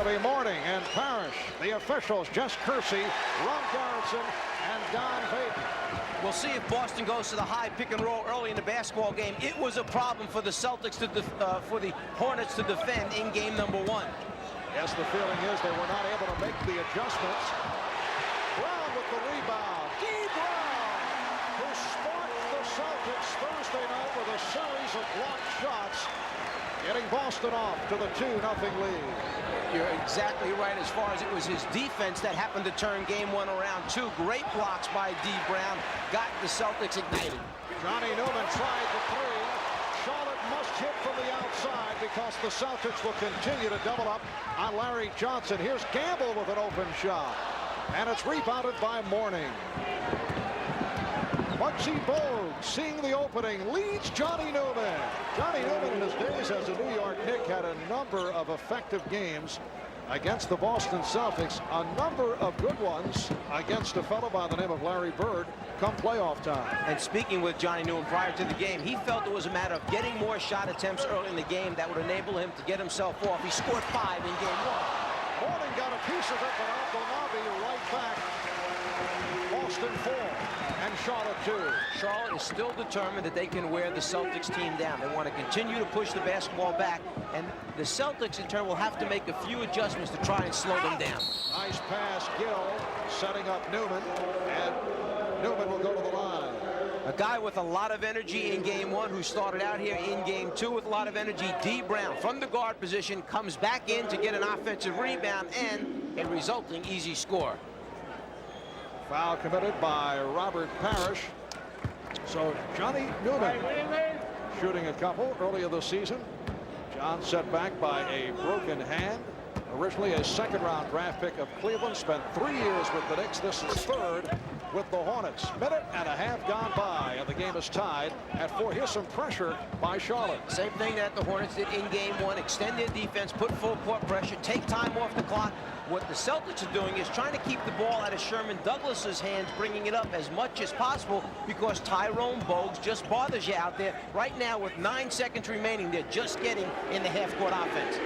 to be Mourning and Parrish. The officials, Jess Kersey, Ron Garrison, and Don Vaden. We'll see if Boston goes to the high pick and roll early in the basketball game. It was a problem for the Celtics for the Hornets to defend in game number 1. Yes, the feeling is they were not able to make the adjustments. Brown with the rebound. Dee Brown, who sparked the Celtics Thursday night with a series of blocked shots, getting Boston off to the 2-0 lead. You're exactly right as far as it was his defense that happened to turn game 1 around. 2 great blocks by Dee Brown got the Celtics ignited. Johnny Newman tried the 3. Charlotte must hit from the outside because the Celtics will continue to double up on Larry Johnson. Here's Gamble with an open shot. And it's rebounded by Mourning. Muggsy Bogues, seeing the opening, leads Johnny Newman. Johnny Newman in his days as a New York Knick had a number of effective games against the Boston Celtics, a number of good ones against a fellow by the name of Larry Bird come playoff time. And speaking with Johnny Newman prior to the game, he felt it was a matter of getting more shot attempts early in the game that would enable him to get himself off. He scored 5 in game 1. Mourning got a piece of it, but Abdelnaby right back. Boston 4 and Charlotte 2. Charlotte is still determined that they can wear the Celtics team down. They want to continue to push the basketball back, and the Celtics in turn will have to make a few adjustments to try and slow them down. Nice pass, Gill setting up Newman, and Newman will go to the line. A guy with a lot of energy in game 1 who started out here in game 2 with a lot of energy. Dee Brown from the guard position comes back in to get an offensive rebound and a resulting easy score. Foul committed by Robert Parrish. So Johnny Newman shooting a couple earlier this season. John set back by a broken hand. Originally a second-round draft pick of Cleveland. Spent 3 years with the Knicks. This is 3rd with the Hornets. Minute and a half gone by, and the game is tied at 4. Here's some pressure by Charlotte. Same thing that the Hornets did in game 1. Extend their defense, put full court pressure, take time off the clock. What the Celtics are doing is trying to keep the ball out of Sherman Douglas's hands, bringing it up as much as possible because Tyrone Bogues just bothers you out there. Right now, with 9 seconds remaining, they're just getting in the half-court offense.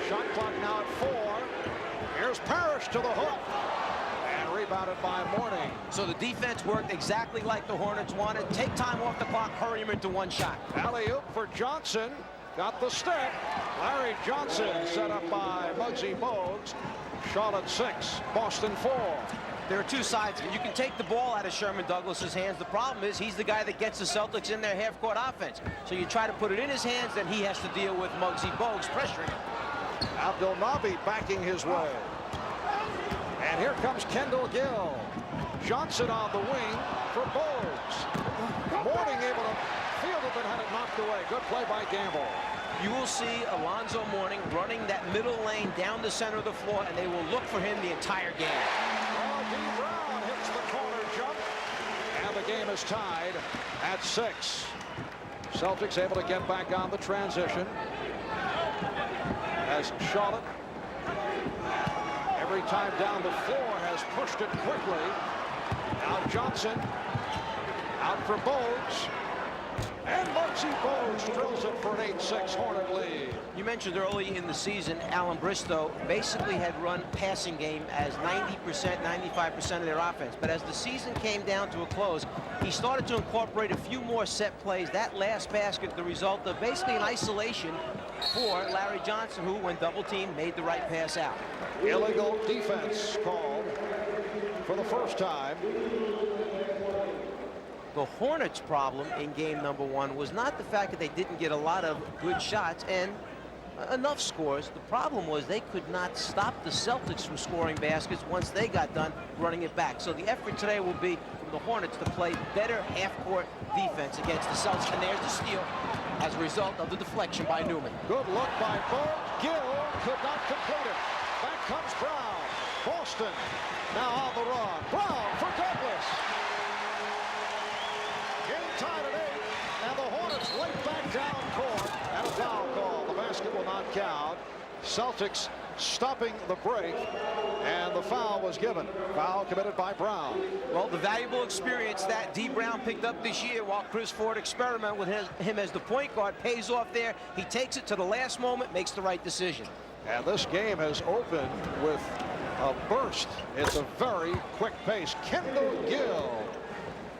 Shot clock now at 4. Here's Parrish to the hook. And rebounded by Mourning. So the defense worked exactly like the Hornets wanted. Take time off the clock, hurry him into 1 shot. Alley-oop for Johnson. Got the step. Larry Johnson set up by Muggsy Bogues. Charlotte 6, Boston 4. There are 2 sides. You can take the ball out of Sherman Douglas's hands. The problem is he's the guy that gets the Celtics in their half-court offense. So you try to put it in his hands, then he has to deal with Muggsy Bogues pressuring him. Abdelnaby backing his way. And here comes Kendall Gill. Johnson on the wing for Bogues. Mourning able to field it, but had it knocked away. Good play by Gamble. You will see Alonzo Mourning running that middle lane down the center of the floor, and they will look for him the entire game. Dee Brown hits the corner jump, and the game is tied at 6. Celtics able to get back on the transition as Charlotte, every time down the floor, has pushed it quickly. Now Johnson out for Bogues. And Muggsy Bogues drills it for an 8-6 Hornet lead. You mentioned early in the season, Alan Bristow basically had run passing game as 90%, 95% of their offense. But as the season came down to a close, he started to incorporate a few more set plays. That last basket, the result of basically an isolation for Larry Johnson, who, when double-teamed, made the right pass out. Illegal defense called for the first time. The Hornets' problem in game number 1 was not the fact that they didn't get a lot of good shots and enough scores. The problem was they could not stop the Celtics from scoring baskets once they got done running it back. So the effort today will be from the Hornets to play better half-court defense against the Celtics. And there's the steal as a result of the deflection by Newman. Good look by Bogues. Gill could not complete it. Back comes Brown. Boston now on the run. Brown for Douglas. Game tied at 8, and the Hornets right back down court, and a foul call. The basket will not count. Celtics stopping the break, and the foul was given. Foul committed by Brown. Well, the valuable experience that Dee Brown picked up this year while Chris Ford experimented with him as the point guard pays off there. He takes it to the last moment, makes the right decision. And this game has opened with a burst. It's a very quick pace. Kendall Gill,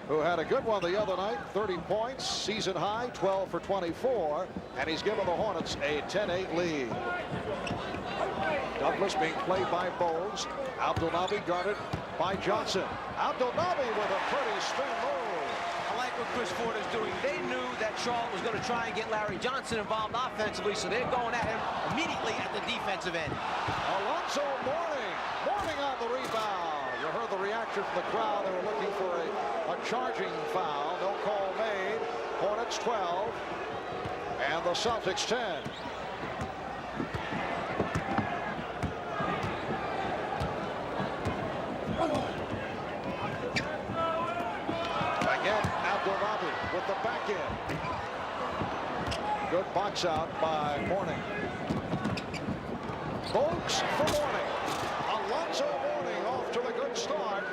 who had a good one the other night, 30 points, season high, 12 for 24, and he's given the Hornets a 10-8 lead. Douglas being played by Bowles. Abdelnaby guarded by Johnson. Abdelnaby with a pretty spin move. I like what Chris Ford is doing. They knew that Charlotte was going to try and get Larry Johnson involved offensively, so they're going at him immediately at the defensive end. Alonzo Mourning on the rebound. You heard the reaction from the crowd. They were looking for a charging foul. No call made. Hornets 12 and the Celtics 10. Again, Abdelnaby with the back end. Good box out by Mourning. Bogues for Mourning. Alonzo Mourning off to a good start,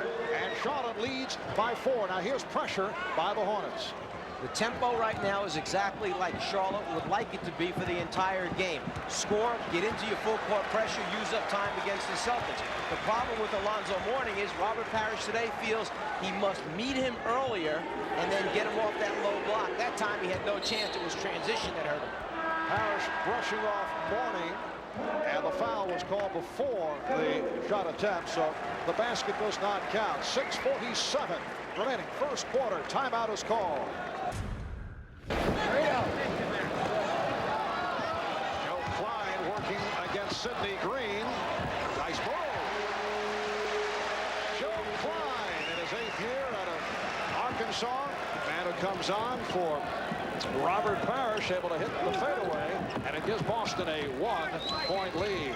and Charlotte leads by 4. Now here's pressure by the Hornets. The tempo right now is exactly like Charlotte would like it to be for the entire game. Score, get into your full court pressure, use up time against the Celtics. The problem with Alonzo Mourning is Robert Parrish today feels he must meet him earlier and then get him off that low block. That time he had no chance. It was transition that hurt him. Parrish brushing off Mourning, and the foul was called before the shot attempt, so the basket does not count. 6:47 remaining, first quarter. Timeout is called. Joe Klein working against Sidney Green. Nice move. Joe Klein in his 8th year out of Arkansas. Man who comes on for Robert Parrish, able to hit the fadeaway, and it gives Boston a 1-point lead.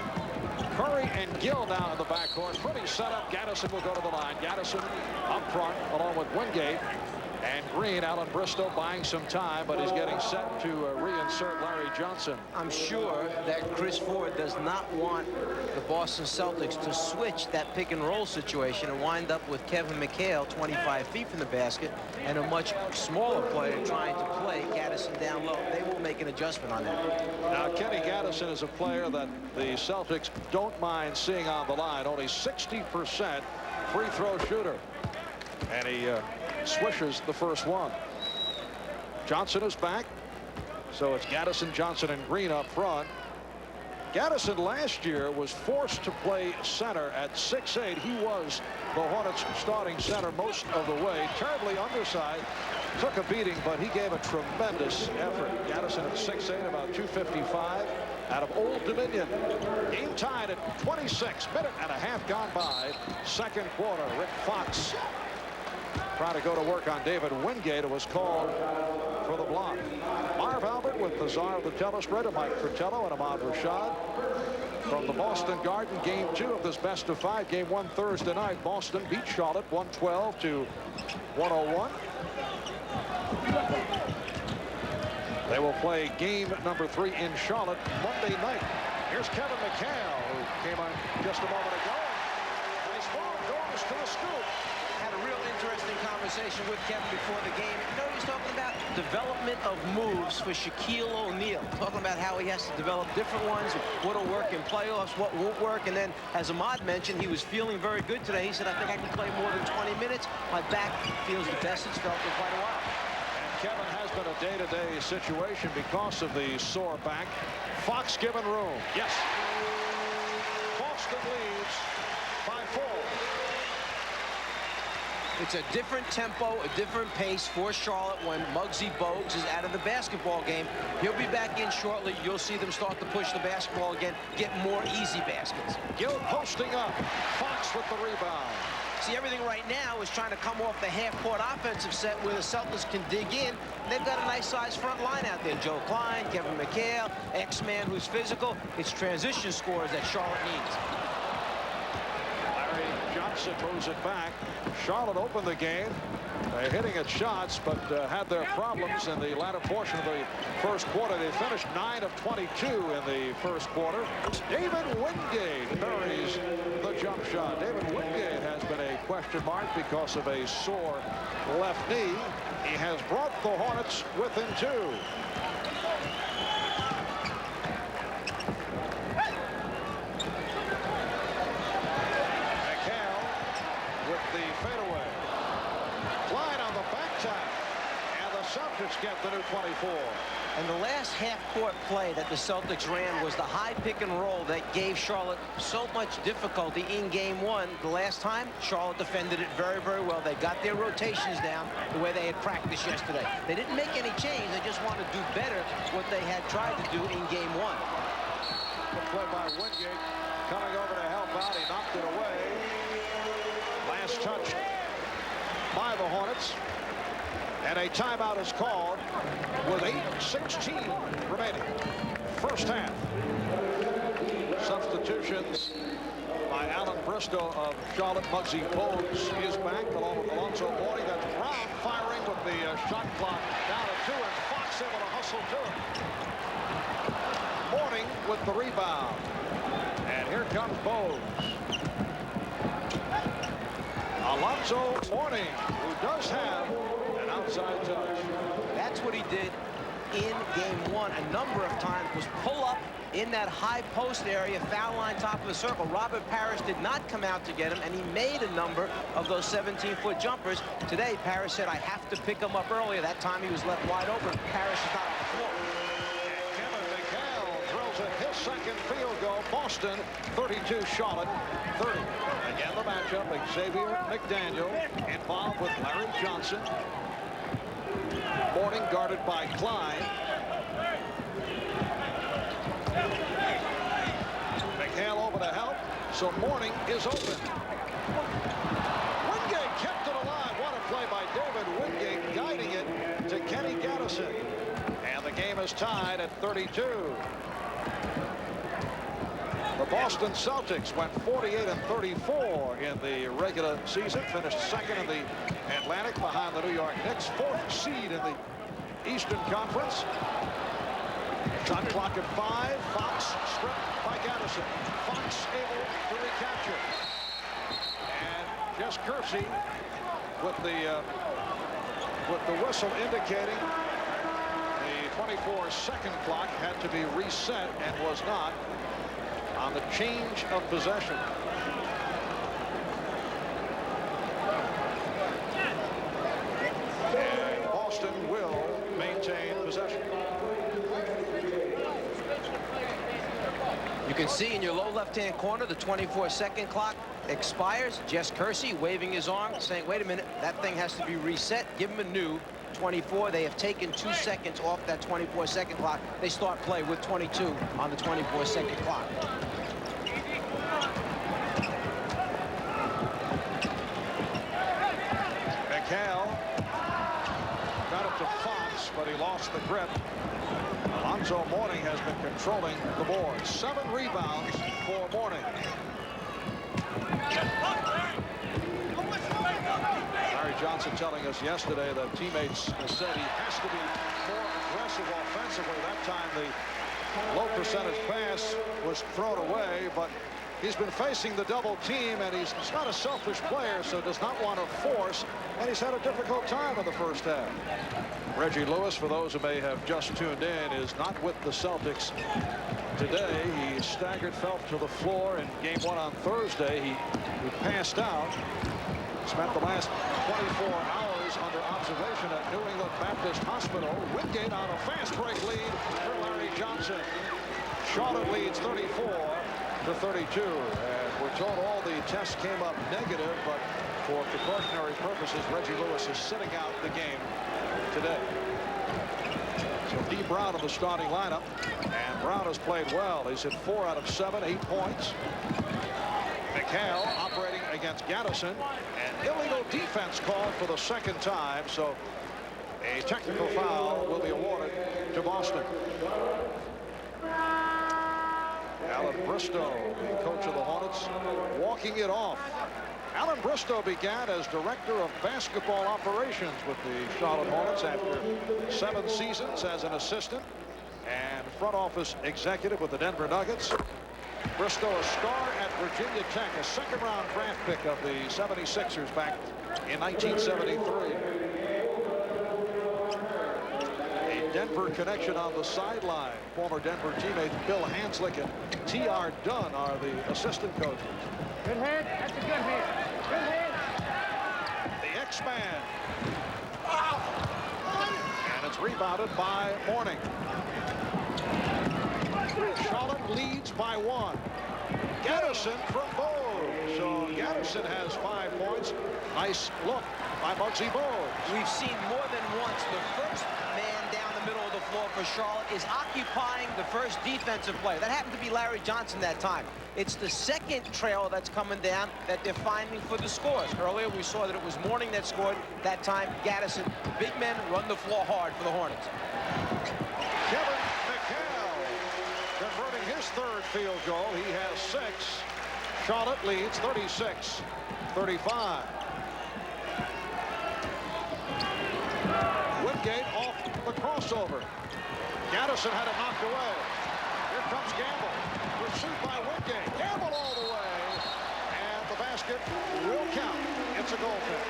Curry and Gill down in the backcourt. Pretty set up. Gaddison will go to the line. Gaddison up front along with Wingate. And Green, Alan Bristow buying some time, but he's getting set to reinsert Larry Johnson. I'm sure that Chris Ford does not want the Boston Celtics to switch that pick and roll situation and wind up with Kevin McHale 25 feet from the basket and a much smaller player trying to play Gaddison down low. They will make an adjustment on that. Now, Kenny Gaddison is a player that the Celtics don't mind seeing on the line. Only 60% free throw shooter. And he swishes the first one. Johnson is back. So it's Gaddison, Johnson, and Green up front. Gaddison last year was forced to play center at 6'8". He was the Hornets starting center most of the way. Terribly undersized. Took a beating, but he gave a tremendous effort. Gaddison at 6'8", about 255 out of Old Dominion. Game tied at 26. Minute and a half gone by. Second quarter. Rick Fox trying to go to work on David Wingate, who was called for the block. Marv Albert with the czar of the telespread, Mike Fratello and Ahmad Rashad. From the Boston Garden, game 2 of this best-of-5. Game 1 Thursday night. Boston beat Charlotte 112 to 101. They will play game number 3 in Charlotte Monday night. Here's Kevin McHale, who came on just a moment ago. Nice ball, goes to the scoop. Had a real interesting conversation with Kevin before the game. You know, he's talking about development of moves for Shaquille O'Neal. Talking about how he has to develop different ones, what'll work in playoffs, what won't work. And then, as Ahmad mentioned, he was feeling very good today. He said, I think I can play more than 20 minutes. My back feels the best it's felt in quite a while. Kevin has been a day-to-day situation because of the sore back. Fox given room. Yes. Boston leads by 4. It's a different tempo, a different pace for Charlotte when Muggsy Bogues is out of the basketball game. He'll be back in shortly. You'll see them start to push the basketball again, get more easy baskets. Gill posting up. Fox with the rebound. See, everything right now is trying to come off the half-court offensive set where the Celtics can dig in. And they've got a nice-sized front line out there. Joe Klein, Kevin McHale, X-Man who's physical. It's transition scores that Charlotte needs. Larry Johnson moves it back. Charlotte opened the game. They're hitting at shots, but had their problems in the latter portion of the first quarter. They finished 9 of 22 in the first quarter. David Wingate buries the jump shot. David Wingate has been a question mark because of a sore left knee. He has brought the Hornets within 2. 24. And the last half-court play that the Celtics ran was the high pick and roll that gave Charlotte so much difficulty in game one. The last time, Charlotte defended it very, very well. They got their rotations down the way they had practiced yesterday. They didn't make any change. They just wanted to do better what they had tried to do in game one. Good play by Wingate, coming over to help out. He knocked it away. Last touch by the Hornets. And a timeout is called with 8:16 remaining. First half. Substitutions by Alan Bristow of Charlotte. Muggsy Bogues is back along with Alonzo Mourning. That's Brown firing with the shot clock down to 2, and Fox able to hustle to it. Mourning with the rebound. And here comes Bogues. Alonzo Mourning, who does have an outside touch. That's what he did in game one a number of times, was pull up in that high post area, foul line, top of the circle. Robert Parrish did not come out to get him, and he made a number of those 17-foot jumpers. Today, Parrish said, I have to pick him up earlier. That time he was left wide open. Parrish is not on the floor. Kevin McHale drills in his second field goal. Boston 32, Charlotte 30. Again, the matchup, Xavier McDaniel involved with Larry Johnson. Mourning guarded by Klein. McHale over to help, so Mourning is open. Wingate kept it alive. What a play by David Wingate, guiding it to Kenny Gattison. And the game is tied at 32. The Boston Celtics went 48-34 in the regular season, finished second in the Atlantic behind the New York Knicks, 4th seed in the Eastern Conference. Shot clock at 5. Fox stripped by Gattison. Fox able to recapture. And Jess Kersey with the whistle indicating the 24-second clock had to be reset and was not on the change of possession. And Boston will maintain possession. You can see in your low left-hand corner the 24-second clock expires. Jess Kersey waving his arm, saying, wait a minute, that thing has to be reset. Give him a new 24. They have taken 2 seconds off that 24-second clock. They start play with 22 on the 24-second clock. McHale got it to Fox, but he lost the grip. Alonzo Mourning has been controlling the board. 7 rebounds for Mourning. Larry Johnson telling us yesterday that teammates said he has to be more aggressive offensively. That time the low percentage pass was thrown away, but he's been facing the double team, and he's not a selfish player, so does not want to force, and he's had a difficult time in the first half. Reggie Lewis, for those who may have just tuned in, is not with the Celtics today. He staggered, fell to the floor in game one on Thursday. He passed out. Spent the last 24 hours under observation at New England Baptist Hospital. Wingate on a fast break lead for Larry Johnson. Charlotte leads 34-32. And we're told all the tests came up negative, but for precautionary purposes, Reggie Lewis is sitting out the game today. So D. Brown in the starting lineup, and Brown has played well. He's hit 4 out of 7, 8 points. McHale operating against Gattison, and illegal defense called for the second time, so a technical foul will be awarded to Boston. Alan Bristow, the coach of the Hornets, walking it off. Alan Bristow began as director of basketball operations with the Charlotte Hornets after 7 seasons as an assistant and front office executive with the Denver Nuggets. Bristow, a star at Virginia Tech, a second-round draft pick of the 76ers back in 1973. A Denver connection on the sideline. Former Denver teammates Bill Hanslick and T.R. Dunn are the assistant coaches. Good hit. That's a good hit. Good hit. The X-Man. And it's It's rebounded by Mourning. Charlotte leads by 1. Gaddison from Bogues. So Gaddison has 5 points. Nice look by Muggsy Bogues. We've seen more than once the first man down the middle of the floor for Charlotte is occupying the first defensive player. That happened to be Larry Johnson that time. It's the second trailer that's coming down that they're finding for the scores. Earlier we saw that it was Mourning that scored. That time Gaddison. Big men run the floor hard for the Hornets. Kevin McHale converting his 3rd field goal. He has 6. Charlotte leads 36-35. Wingate off the crossover. Gaddison had it knocked away. Here comes Gamble. Pursued by Wingate. Gamble all the way. And the basket will count. It's a goal kick.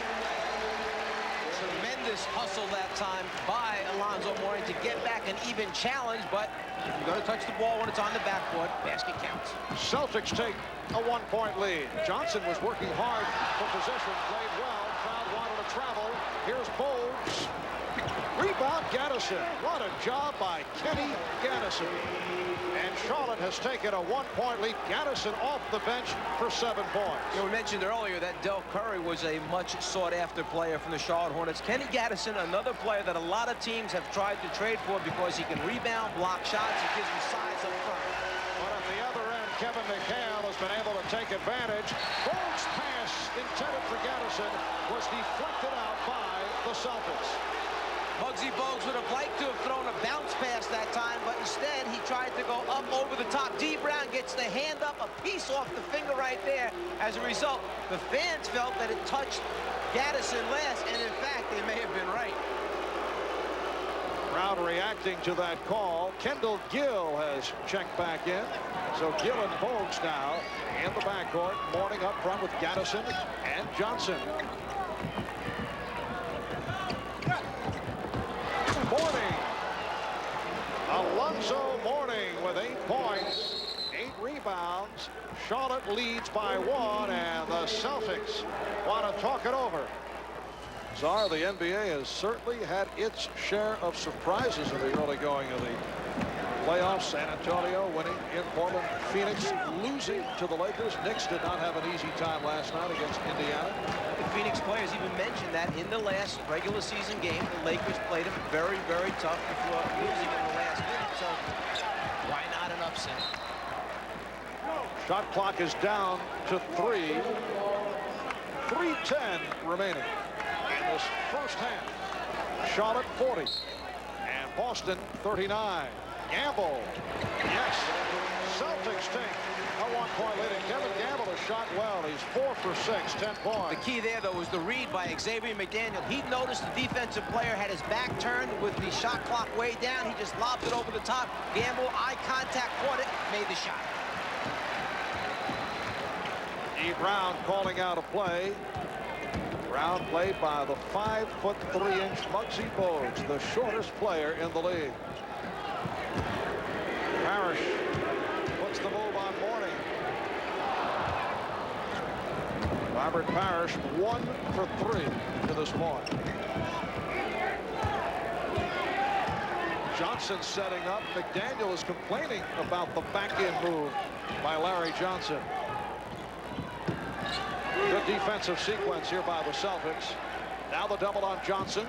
Tremendous hustle that time by Alonzo Mourning to get back an even challenge, but if you're going to touch the ball when it's on the backboard, basket counts. Celtics take a 1-point lead. Johnson was working hard for possession, played well. Crowd wanted to travel. Here's Bogues. Rebound Gaddison. What a job by Kenny Gaddison. And Charlotte has taken a 1-point lead. Gaddison off the bench for 7 points. You know, we mentioned earlier that Del Curry was a much sought-after player from the Charlotte Hornets. Kenny Gaddison, another player that a lot of teams have tried to trade for because he can rebound, block shots, he gives them size up front. But at the other end, Kevin McHale has been able to take advantage. Bogues' pass intended for Gaddison was deflected out by the Celtics. Muggsy Bogues would have liked to have thrown a bounce pass that time, but instead he tried to go up over the top. D. Brown gets the hand up, a piece off the finger right there. As a result, the fans felt that it touched Gaddison last, and in fact, they may have been right. Crowd reacting to that call. Kendall Gill has checked back in. So Gill and Bogues now in the backcourt. Mourning up front with Gaddison and Johnson. Mourning. Alonzo Mourning with 8 points, 8 rebounds. Charlotte leads by 1, and the Celtics want to talk it over. Czar, the NBA has certainly had its share of surprises in the early going of the playoffs. San Antonio winning in Portland. Phoenix losing to the Lakers. Knicks did not have an easy time last night against Indiana. The Phoenix players even mentioned that in the last regular season game, the Lakers played them very, very tough before losing in the last minute. So why not an upset? Shot clock is down to 3. 3:10 remaining in this first half. Charlotte 40 and Boston 39. Gamble. Yes. Celtics take a 1-point lead, and Kevin Gamble has shot well. He's 4 for 6, 10 points. The key there, though, was the read by Xavier McDaniel. He noticed the defensive player had his back turned with the shot clock way down. He just lobbed it over the top. Gamble, eye contact, caught it, made the shot. E. Brown calling out a play. Brown played by the 5'3" Muggsy Bogues, the shortest player in the league. Parrish puts the move on Mourning. Robert Parrish 1 for 3 to this point. Johnson setting up. McDaniel is complaining about the back-end move by Larry Johnson. Good defensive sequence here by the Celtics. Now the double on Johnson.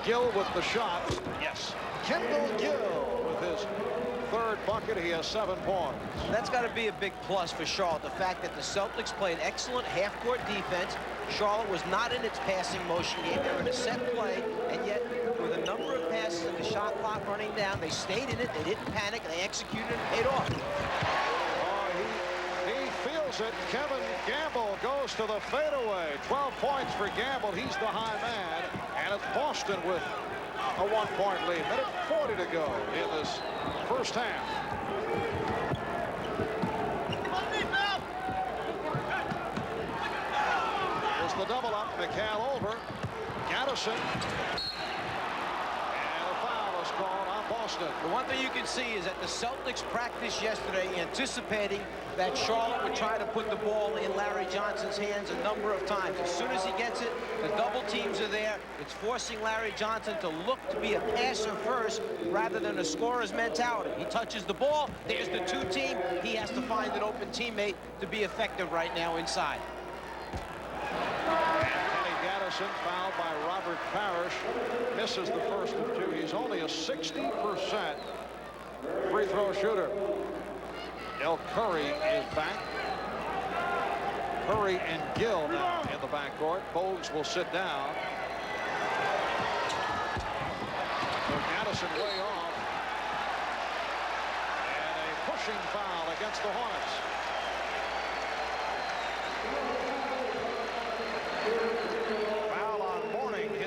Gill with the shot. Yes. Kendall Gill with his 3rd bucket. He has 7 points. That's got to be a big plus for Charlotte. The fact that the Celtics played excellent half-court defense. Charlotte was not in its passing motion game. They were in a set play, and yet with a number of passes and the shot clock running down, they stayed in it. They didn't panic. They executed and paid off. It. Kevin Gamble goes to the fadeaway. 12 points for Gamble. He's the high man. And it's Boston with a 1-point lead. Minute 40 to go in this first half. Here's the double up. McHale over. Gaddison. And a foul is called on Boston. Boston. The one thing you can see is that the Celtics practiced yesterday anticipating that Charlotte would try to put the ball in Larry Johnson's hands a number of times. As soon as he gets it, the double teams are there. It's forcing Larry Johnson to look to be a passer first rather than a scorer's mentality. He touches the ball, there's the two-team. He has to find an open teammate to be effective right now inside. Fouled by Robert Parrish, misses the first of two. He's only a 60% free throw shooter. El Curry is back. Curry and Gill now in the backcourt. Bogues will sit down. So Gaddison way off. And a pushing foul against the Hornets.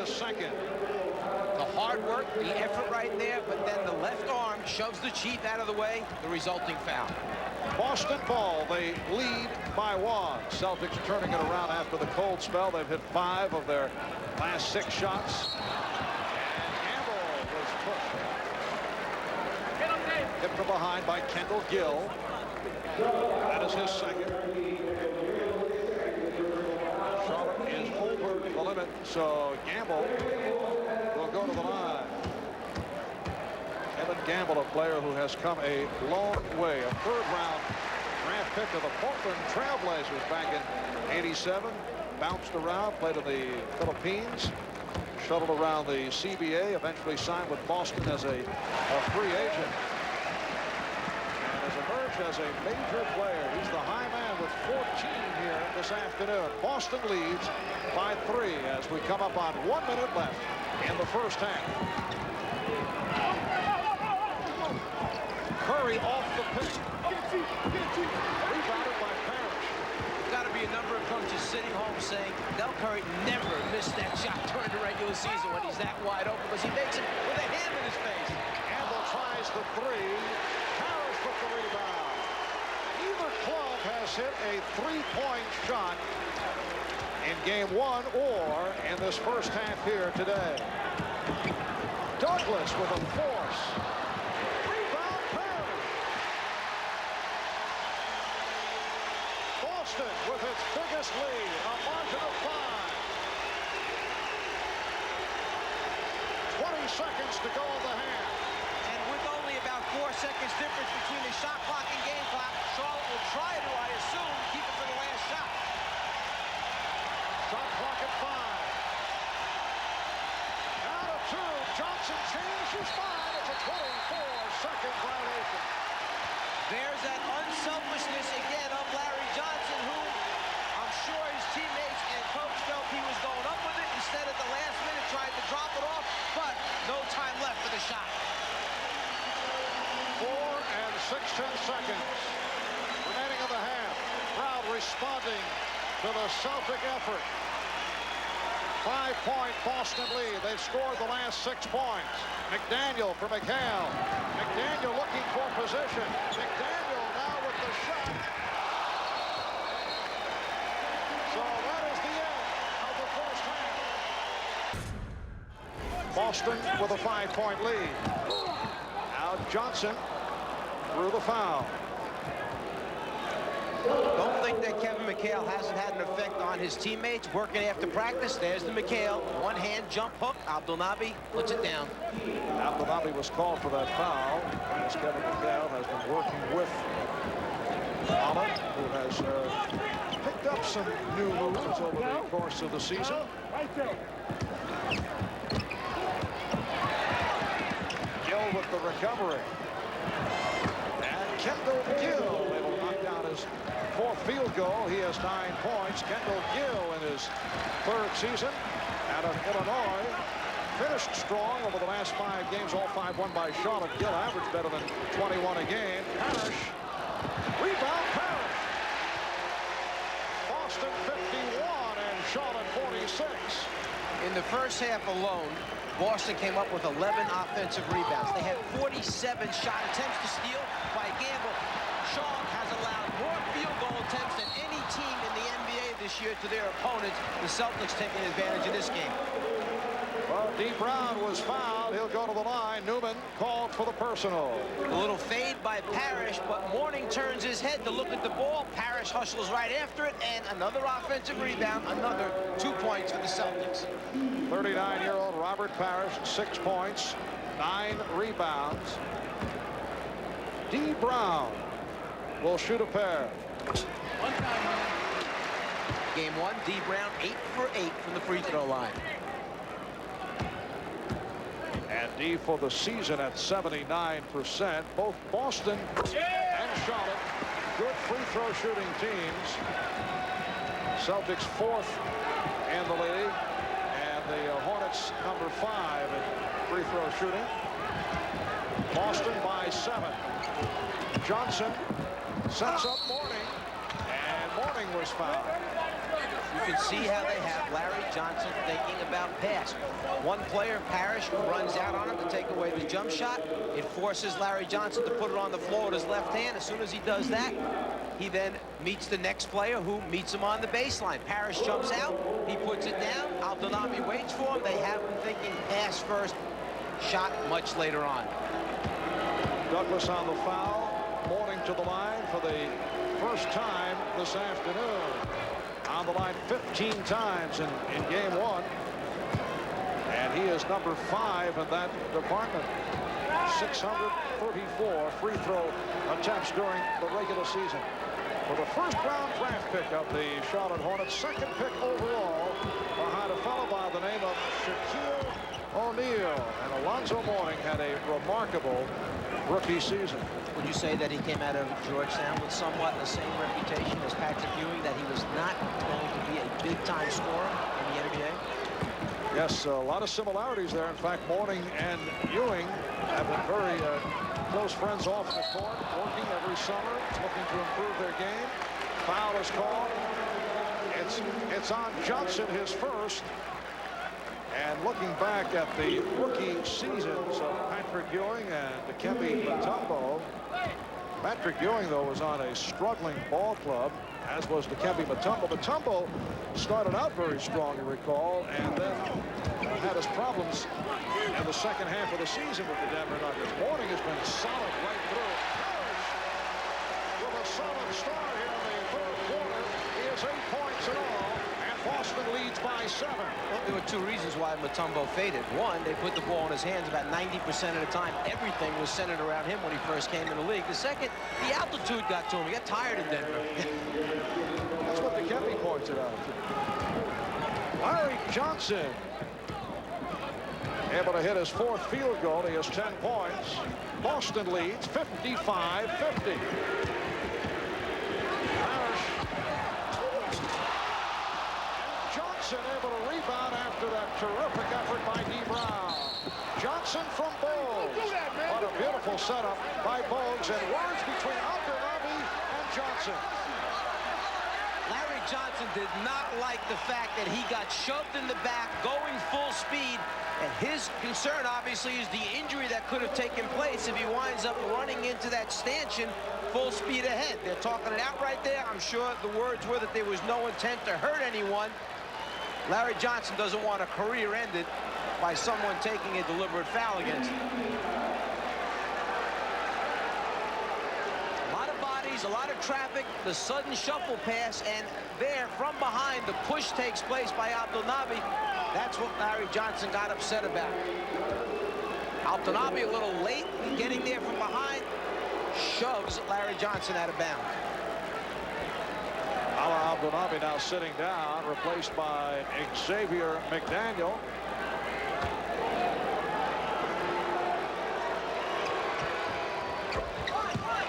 Second. The hard work, the effort right there, but then the left arm shoves the Chief out of the way, the resulting foul. Boston ball, they lead by one. Celtics turning it around after the cold spell. They've hit 5 of their last 6 shots. And Campbell was pushed. Hit from behind by Kendall Gill. That is his second. Charlotte is over the limit, so Gamble will go to the line. Evan Gamble, a player who has come a long way. A 3rd-round draft pick of the Portland Trailblazers back in '87. Bounced around, played in the Philippines, shuttled around the CBA, eventually signed with Boston as a free agent. Has emerged as a major player. He's the high man with 14 here this afternoon. Boston leads by 3 as we come up on 1 minute left in the first half. Curry off the pick. Rebounded by Parrish. There's got to be a number of coaches sitting home saying Del Curry never missed that shot during the regular season when he's that wide open, because he makes it with a hand in his face. Campbell tries the 3. With the rebound. Either club has hit a 3-point shot in game 1 or in this first half here today. Douglas with a force. Rebound Parrish. Boston with its biggest lead, a margin of 5. 20 seconds to go in the half. 4 seconds difference between the shot clock and game clock. Charlotte will try to, I assume, keep it for the last shot. Shot clock at 5. Out of 2. Johnson changed his mind. It's a 24-second violation. There's that unselfishness again of Larry Johnson, who I'm sure his teammates and coach felt he was going up with it. Instead, at the last minute, tried to drop it off, but no time left for the shot. 4 and 6/10 seconds remaining in the half. Crowd responding to the Celtic effort. 5-point Boston lead. They've scored the last 6 points. McDaniel for McHale. McDaniel looking for position. McDaniel now with the shot. So that is the end of the first half. Boston with a 5-point lead. Now Johnson through the foul. Don't think that Kevin McHale hasn't had an effect on his teammates working after practice. There's the McHale one-hand jump hook. Abdelnaby puts it down. Abdelnaby was called for that foul as Kevin McHale has been working with Holland, who has picked up some new moves over the course of the season. Gill with the recovery. And Kendall Gill able to knock down his 4th field goal. He has 9 points. Kendall Gill in his 3rd season out of Illinois. Finished strong over the last 5 games, all 5 won by Charlotte. Gill averaged better than 21 a game. Parrish. Rebound Parrish. Boston 51 and Charlotte 46. In the first half alone, Boston came up with 11 offensive rebounds. They had 47 shot attempts to steal by Gamble. Charlotte has allowed more field goal attempts than any team in the NBA this year to their opponents. The Celtics taking advantage of this game. Well, D. Brown was fouled. He'll go to the line. Newman called for the personal. A little fade by Parrish, but Mourning turns his head to look at the ball. Parrish hustles right after it, and another offensive rebound. Another 2 points for the Celtics. 39-year-old Robert Parrish, 6 points, 9 rebounds. D. Brown will shoot a pair. Game 1, D. Brown 8 for 8 from the free throw line. And D for the season at 79%. Both Boston and Charlotte, good free throw shooting teams. Celtics 4th in the league, and the Hornets number 5 in free throw shooting. Boston by 7. Johnson sets up Mourning, and Mourning was fouled. You can see how they have Larry Johnson thinking about pass. One player, Parrish, runs out on him to take away the jump shot. It forces Larry Johnson to put it on the floor with his left hand. As soon as he does that, he then meets the next player who meets him on the baseline. Parrish jumps out. He puts it down. Abdelnaby waits for him. They have him thinking pass first, shot much later on. Douglas on the foul. Mourning to the line for the first time this afternoon. On the line 15 times in game 1. And he is number 5 in that department. 634 free throw attempts during the regular season. For the first round draft pick of the Charlotte Hornets, second pick overall, behind a fellow by the name of Shaquille O'Neal. And Alonzo Mourning had a remarkable rookie season. Would you say that he came out of Georgetown with somewhat the same reputation as Patrick Ewing, that he was not going to be a big-time scorer in the NBA? Yes, a lot of similarities there. In fact, Mourning and Ewing have been very close friends off the court, working every summer, looking to improve their game. Foul is called. It's on Johnson, his first. And looking back at the rookie seasons of Patrick Ewing and Dikembe Mutombo, Patrick Ewing, though, was on a struggling ball club, as was Dikembe Mutombo. Mutombo started out very strong, you recall, and then had his problems in the second half of the season with the Denver Nuggets. Mourning has been solid right through. With a solid start here in the third quarter. He has 8 points in all. Boston leads by 7. Well, there were 2 reasons why Mutombo faded. One, they put the ball in his hands about 90% of the time. Everything was centered around him when he first came in the league. The second, the altitude got to him. He got tired in Denver. That's what Dikembe pointed out. Larry Johnson able to hit his 4th field goal. He has 10 points. Boston leads 55-50. Able to rebound after that terrific effort by D. Brown. Johnson from Bogues. What a beautiful setup by Bogues, and words between Abdelnaby and Johnson. Larry Johnson did not like the fact that he got shoved in the back going full speed, and his concern obviously is the injury that could have taken place if he winds up running into that stanchion full speed ahead. They're talking it out right there. I'm sure the words were that there was no intent to hurt anyone. Larry Johnson doesn't want a career ended by someone taking a deliberate foul against him. A lot of bodies, a lot of traffic, the sudden shuffle pass, and there from behind the push takes place by Abdelnaby. That's what Larry Johnson got upset about. Abdelnaby a little late in getting there from behind, shoves Larry Johnson out of bounds. Abdelnaby now sitting down, replaced by Xavier McDaniel.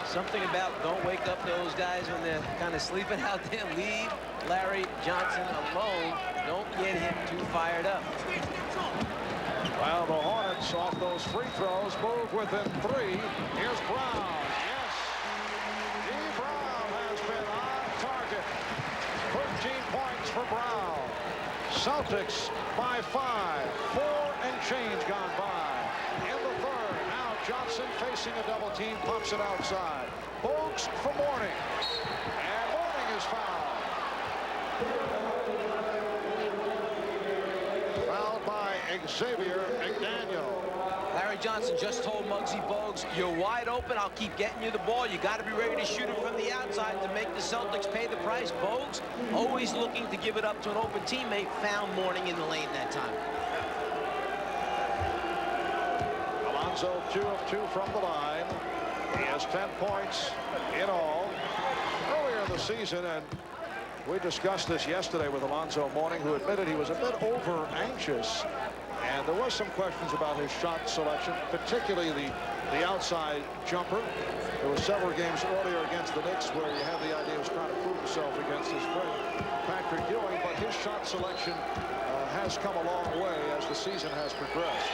Something about don't wake up those guys when they're kind of sleeping out there. Leave Larry Johnson alone. Don't get him too fired up. Well, the Hornets off those free throws move within 3. Here's Brown. Yes. D. Brown has been on target. 13 points for Brown. Celtics by 5. 4 and change gone by. In the third, now Johnson facing a double team, pops it outside. Bogues for Mourning. And Mourning is fouled. Fouled by Xavier McDaniel. Larry Johnson just told Muggsy Bogues, you're wide open. I'll keep getting you the ball. You got to be ready to shoot it from the outside to make the Celtics pay the price. Bogues, always looking to give it up to an open teammate, found Mourning in the lane that time. Alonzo 2 of 2 from the line. He has 10 points in all. Earlier in the season, and we discussed this yesterday with Alonzo Mourning, who admitted he was a bit over anxious. And there was some questions about his shot selection, particularly the outside jumper. There were several games earlier against the Knicks where you had the idea he was trying to prove himself against his friend Patrick Ewing, but his shot selection has come a long way as the season has progressed.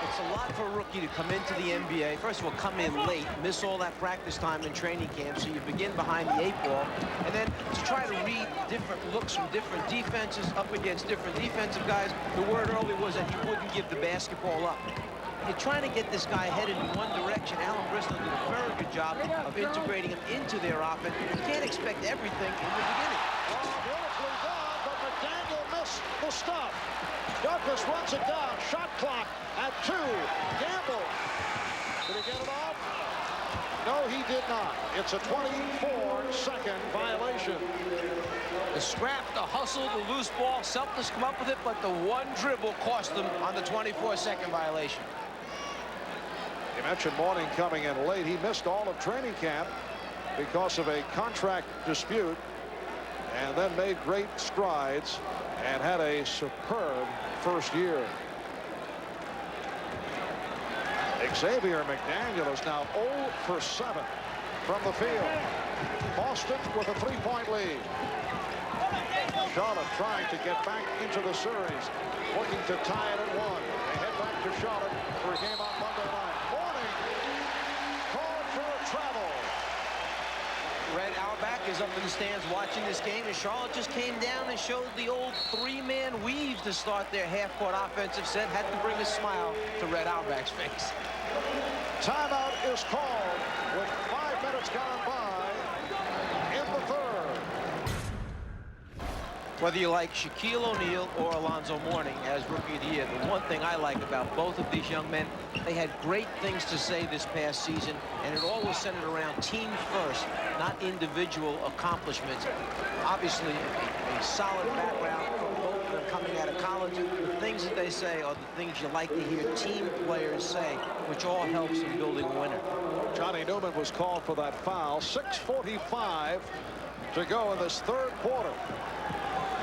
It's a lot for a rookie to come into the NBA. First of all, come in late, miss all that practice time in training camp, so you begin behind the 8 ball, and then to try to read different looks from different defenses up against different defensive guys. The word early was that he wouldn't give the basketball up. You're trying to get this guy headed in one direction. Alan Bristol did a very good job of integrating him into their offense. You can't expect everything in the beginning. Oh, beautifully done, but McDaniel missed the stuff. Douglas runs it down. Shot clock at 2. Gamble. Did he get it off? No, he did not. It's a 24-second violation. The scrap, the hustle, the loose ball, Celtics come up with it, but the one dribble cost them on the 24-second violation. You mentioned Mourning coming in late. He missed all of training camp because of a contract dispute, and then made great strides and had a superb first year. Xavier McDaniel is now 0 for 7 from the field. Boston with a 3-point lead. Charlotte trying to get back into the series, looking to tie it at 1. They head back to Charlotte for a game on Monday night. Mourning called for a travel. Red Auerbach is up in the stands watching this game, and Charlotte just came down and showed the old 3-man weave to start their half-court offensive set. Had to bring a smile to Red Auerbach's face. Timeout is called with 5 minutes gone by in the third. Whether you like Shaquille O'Neal or Alonzo Mourning as Rookie of the Year, the one thing I like about both of these young men, they had great things to say this past season, and it all was centered around team first, not individual accomplishments. Obviously, a solid background from both of them coming out of college. The things that they say are the things you like to hear team players say, which all helps in building a winner. Johnny Newman was called for that foul. 6:45 to go in this third quarter.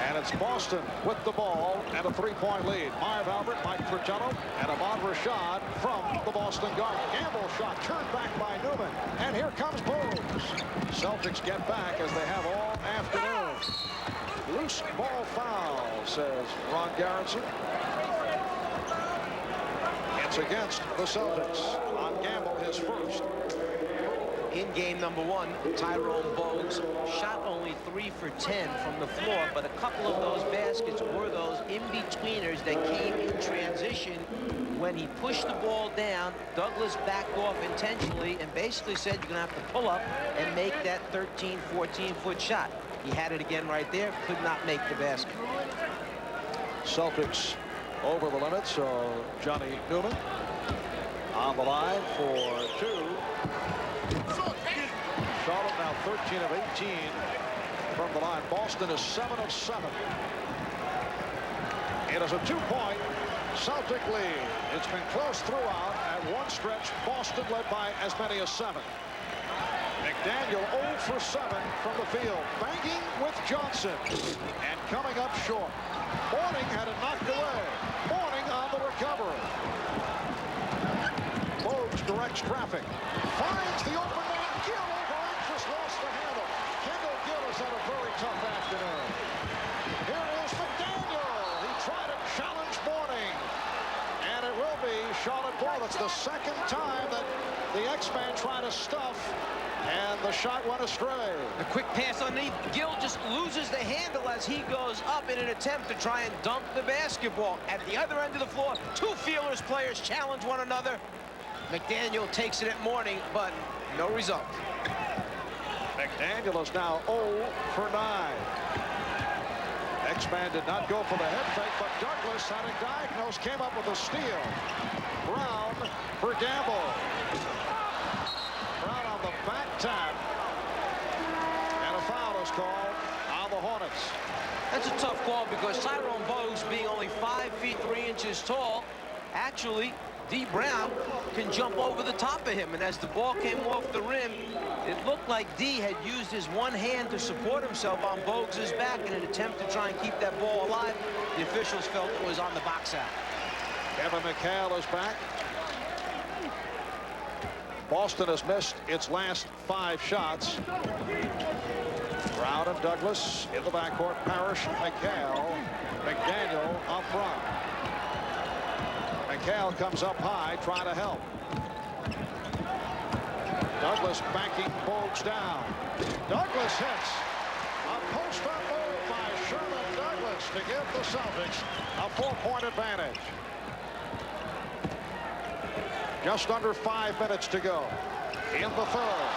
And it's Boston with the ball and a 3-point lead. Marv Albert, Mike Fratello, and Ahmad Rashad from the Boston Garden. Gamble shot turned back by Newman. And here comes Bogues. Celtics get back as they have all afternoon. Loose ball foul, says Ron Garrison. It's against the Celtics on Gamble, his first. In game number 1, Tyrone Bogues shot only 3 for 10 from the floor, but a couple of those baskets were those in-betweeners that came in transition. When he pushed the ball down, Douglas backed off intentionally and basically said you're going to have to pull up and make that 13, 14-foot shot. He had it again right there, could not make the basket. Celtics over the limit, so Johnny Newman on the line for 2. Charlotte now 13 of 18 from the line. Boston is 7 of 7. It is a 2-point Celtic lead. It's been close throughout. At one stretch, Boston led by as many as 7. McDaniel 0 for 7 from the field. Banking with Johnson and coming up short. Mourning had it knocked away. Mourning on the recovery. Bogues directs traffic. Finds the open man. Gill over anxious, lost the handle. Kendall Gill has had a very tough afternoon. Here is McDaniel. He tried to challenge Mourning. And it will be Charlotte ball. It's the second time that the X-Man tried to stuff, and the shot went astray. The quick pass underneath. Gill just loses the handle as he goes up in an attempt to try and dunk the basketball. At the other end of the floor, 2 Feelers players challenge one another. McDaniel takes it at Mourning, but no result. McDaniel is now 0 for 9. X-Man did not go for the head fake, but Douglas had it diagnosed, came up with a steal. Brown for Gamble. Brown on the back tap. And a foul is called on the Hornets. That's a tough call because Tyrone Bogues, being only 5 feet 3 inches tall, actually, D. Brown can jump over the top of him. And as the ball came off the rim, it looked like D had used his one hand to support himself on Bogues' back in an attempt to try and keep that ball alive. The officials felt it was on the box out. Kevin McHale is back. Boston has missed its last 5 shots. Brown and Douglas in the backcourt. Parrish, McHale, McDaniel up front. McHale comes up high, trying to help. Douglas backing Bogues down. Douglas hits. A post-up move by Sherman Douglas to give the Celtics a 4-point advantage. Just under 5 minutes to go in the third.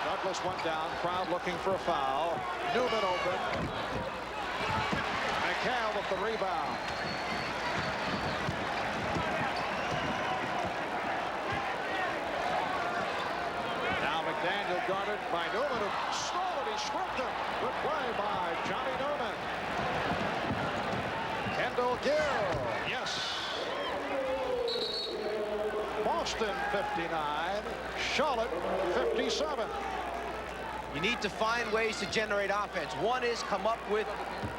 Douglas went down. Crowd looking for a foul. Newman open. McHale with the rebound. Now McDaniel guarded by Newman, who stole it. He stripped him. Good play by Johnny Newman. Kendall Gill. Yes. Boston 59, Charlotte 57. You need to find ways to generate offense. One is come up with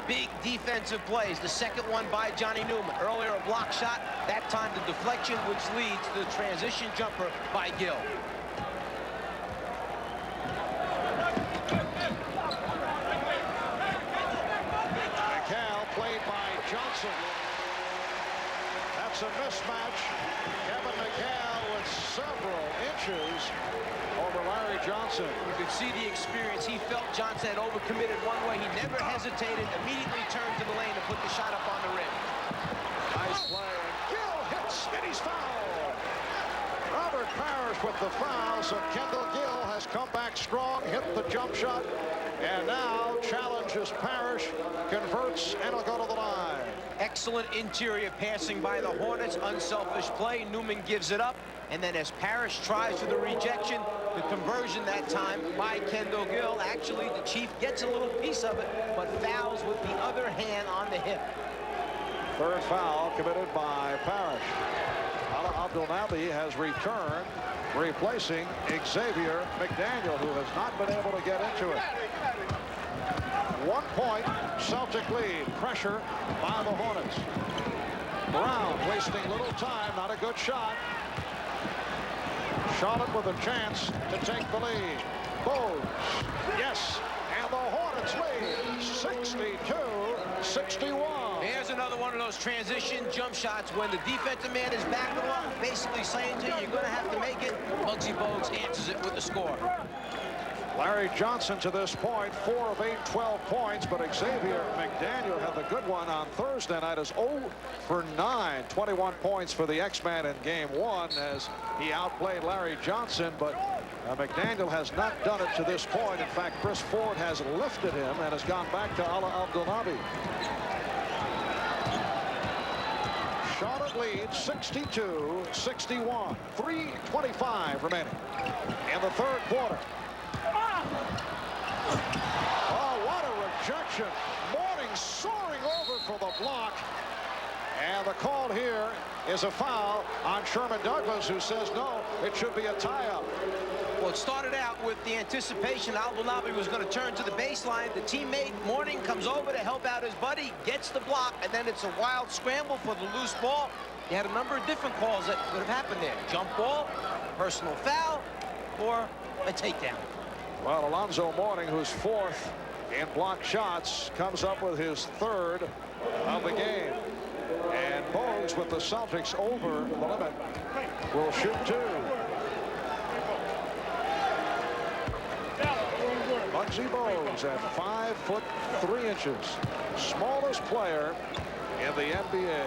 big defensive plays. The second one by Johnny Newman. Earlier a block shot, that time the deflection, which leads to the transition jumper by Gill. McHale played by Johnson. That's a mismatch. Kevin McHale with several inches over Larry Johnson. You could see the experience. He felt Johnson had overcommitted one way. He never hesitated, immediately turned to the lane to put the shot up on the rim. Nice play. Gill hits, and he's fouled. Robert Parrish with the foul, so Kendall Gill has come back strong, hit the jump shot, and now challenges Parrish, converts, and will go to the line. Excellent interior passing by the Hornets. Unselfish play. Newman gives it up. And then as Parrish tries for the rejection, the conversion that time by Kendall Gill. Actually, the Chief gets a little piece of it, but fouls with the other hand on the hip. Third foul committed by Parrish. Abdul-Nabi has returned, replacing Xavier McDaniel, who has not been able to get into it. 1 point, Celtic lead. Pressure by the Hornets. Brown wasting little time, not a good shot. Charlotte with a chance to take the lead. Bogues, yes, and the Hornets lead 62-61. Here's another one of those transition jump shots when the defensive man is backing off, basically saying to you, you're going to have to make it. Muggsy Bogues answers it with the score. Larry Johnson to this point, 4 of 8, 12 points, but Xavier McDaniel had the good one on Thursday night as 0 for 9, 21 points for the X-Man in game 1 as he outplayed Larry Johnson, but McDaniel has not done it to this point. In fact, Chris Ford has lifted him and has gone back to Ala Abdul-Nabi. Charlotte leads 62-61, 3:25 remaining in the third quarter. Oh, what a rejection. Mourning soaring over for the block. And the call here is a foul on Sherman Douglas, who says no, it should be a tie-up. Well, it started out with the anticipation Abdul-Nabi was going to turn to the baseline. The teammate, Mourning, comes over to help out his buddy, gets the block, and then it's a wild scramble for the loose ball. You had a number of different calls that could have happened there. Jump ball, personal foul, or a takedown. Well, Alonzo Mourning, who's 4th in block shots, comes up with his 3rd of the game. And Bogues, with the Celtics over the limit, will shoot 2. Muggsy Bogues at 5'3", smallest player in the NBA.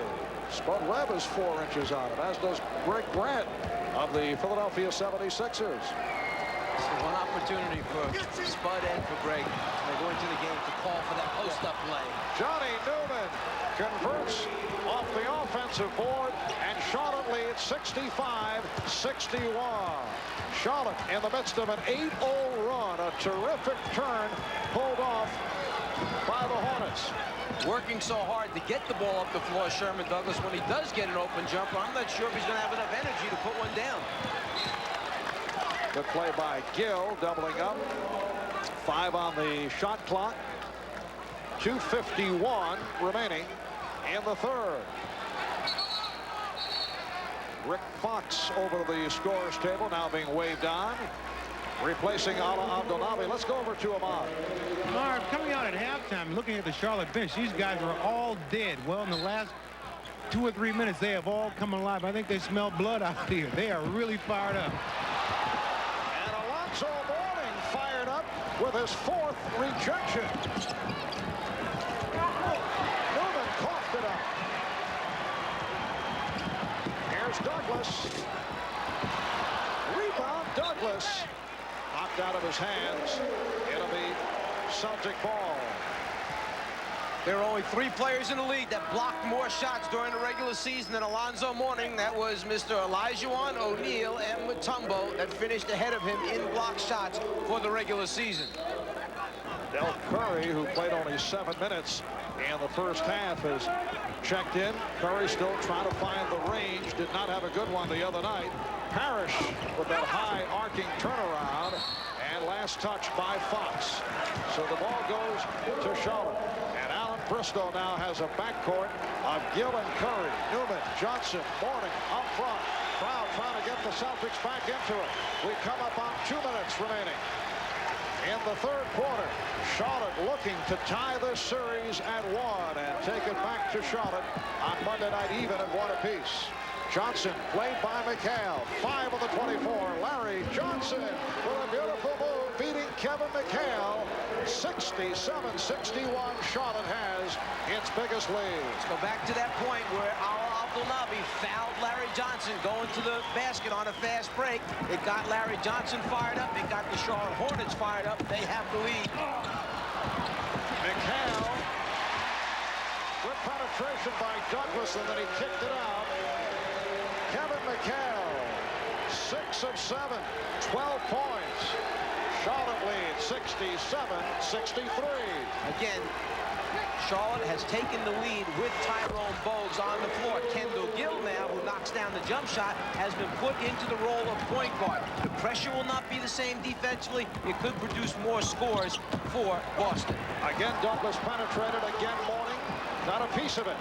Spud Webb is 4 inches on him, as does Greg Grant of the Philadelphia 76ers. One opportunity for Spud and for Greg. They go into the game to call for that post-up play. Johnny Newman converts off the offensive board, and Charlotte leads 65-61. Charlotte in the midst of an 8-0 run, a terrific turn pulled off by the Hornets. Working so hard to get the ball up the floor, Sherman Douglas. When he does get an open jumper, I'm not sure if he's going to have enough energy to put one down. Good play by Gill, doubling up. 5 on the shot clock. 2:51 remaining in the third. Rick Fox over the scorer's table, now being waved on, replacing Ala Abdelnaby. Let's go over to Ahmad. Marv, coming out at halftime, looking at the Charlotte bench, these guys are all dead. Well, in the last 2 or 3 minutes, they have all come alive. I think they smell blood out here. They are really fired up. And Alonzo Mourning fired up with his 4th rejection. Newman coughed it up. Here's Douglas. Rebound Douglas. Knocked out of his hands. It'll be Celtic ball. There are only 3 players in the league that blocked more shots during the regular season than Alonzo Mourning. That was Mr. Olajuwon, O'Neal, and Mutombo that finished ahead of him in block shots for the regular season. Del Curry, who played only 7 minutes in the first half, has checked in. Curry still trying to find the range. Did not have a good one the other night. Parrish with that high arcing turnaround, and last touch by Fox. So the ball goes to Charlotte. And Alan Bristow now has a backcourt of Gill and Curry, Newman, Johnson, Mourning up front. Crowd trying to get the Celtics back into it. We come up on 2 minutes remaining in the third quarter. Charlotte looking to tie this series at 1 and take it back to Charlotte on Monday night, even at 1 apiece. Johnson played by McHale. 5 of the 24. Larry Johnson with a beautiful move, beating Kevin McHale. 67-61. Charlotte has its biggest lead. Let's go back to that point where Ala Abdelnaby fouled Larry Johnson going to the basket on a fast break. It got Larry Johnson fired up. It got the Charlotte Hornets fired up. They have the lead. McHale. Good penetration by Douglas, and then he kicked it out. Kevin McHale, 6 of 7, 12 points. Charlotte leads 67-63. Again, Charlotte has taken the lead with Tyrone Bogues on the floor. Kendall Gill now, who knocks down the jump shot, has been put into the role of point guard. The pressure will not be the same defensively. It could produce more scores for Boston. Again, Douglas penetrated. Again, Mourning got a piece of it.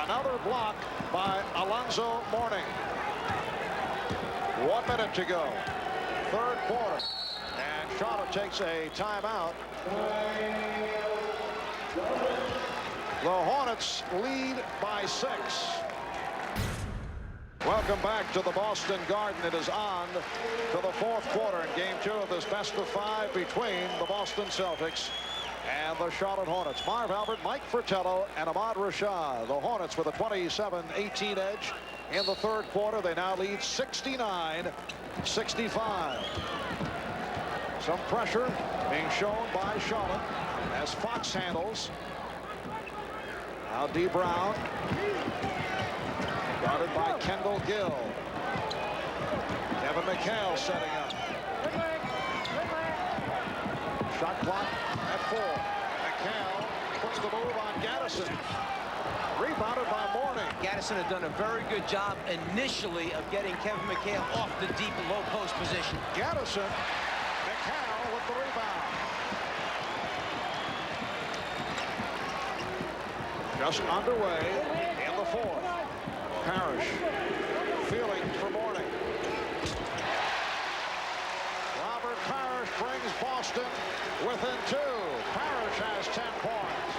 Another block by Alonzo Mourning. 1 minute to go. Third quarter. And Charlotte takes a timeout. The Hornets lead by 6. Welcome back to the Boston Garden. It is on to the 4th quarter in game 2 of this best of 5 between the Boston Celtics and the Charlotte Hornets. Marv Albert, Mike Fratello, and Ahmad Rashad. The Hornets with a 27-18 edge in the third quarter. They now lead 69-65. Some pressure being shown by Charlotte as Fox handles. Now D. Brown, guarded by Kendall Gill. Kevin McHale setting up. Shot clock at 4. McHale puts the move on Gaddison. Rebounded by Mourning. Gaddison had done a very good job initially of getting Kevin McHale off the deep and low post position. Gaddison, McHale with the rebound. Just underway in the 4th. Parrish feeling for Mourning. Robert Parrish brings Boston within 2. Parrish has 10 points.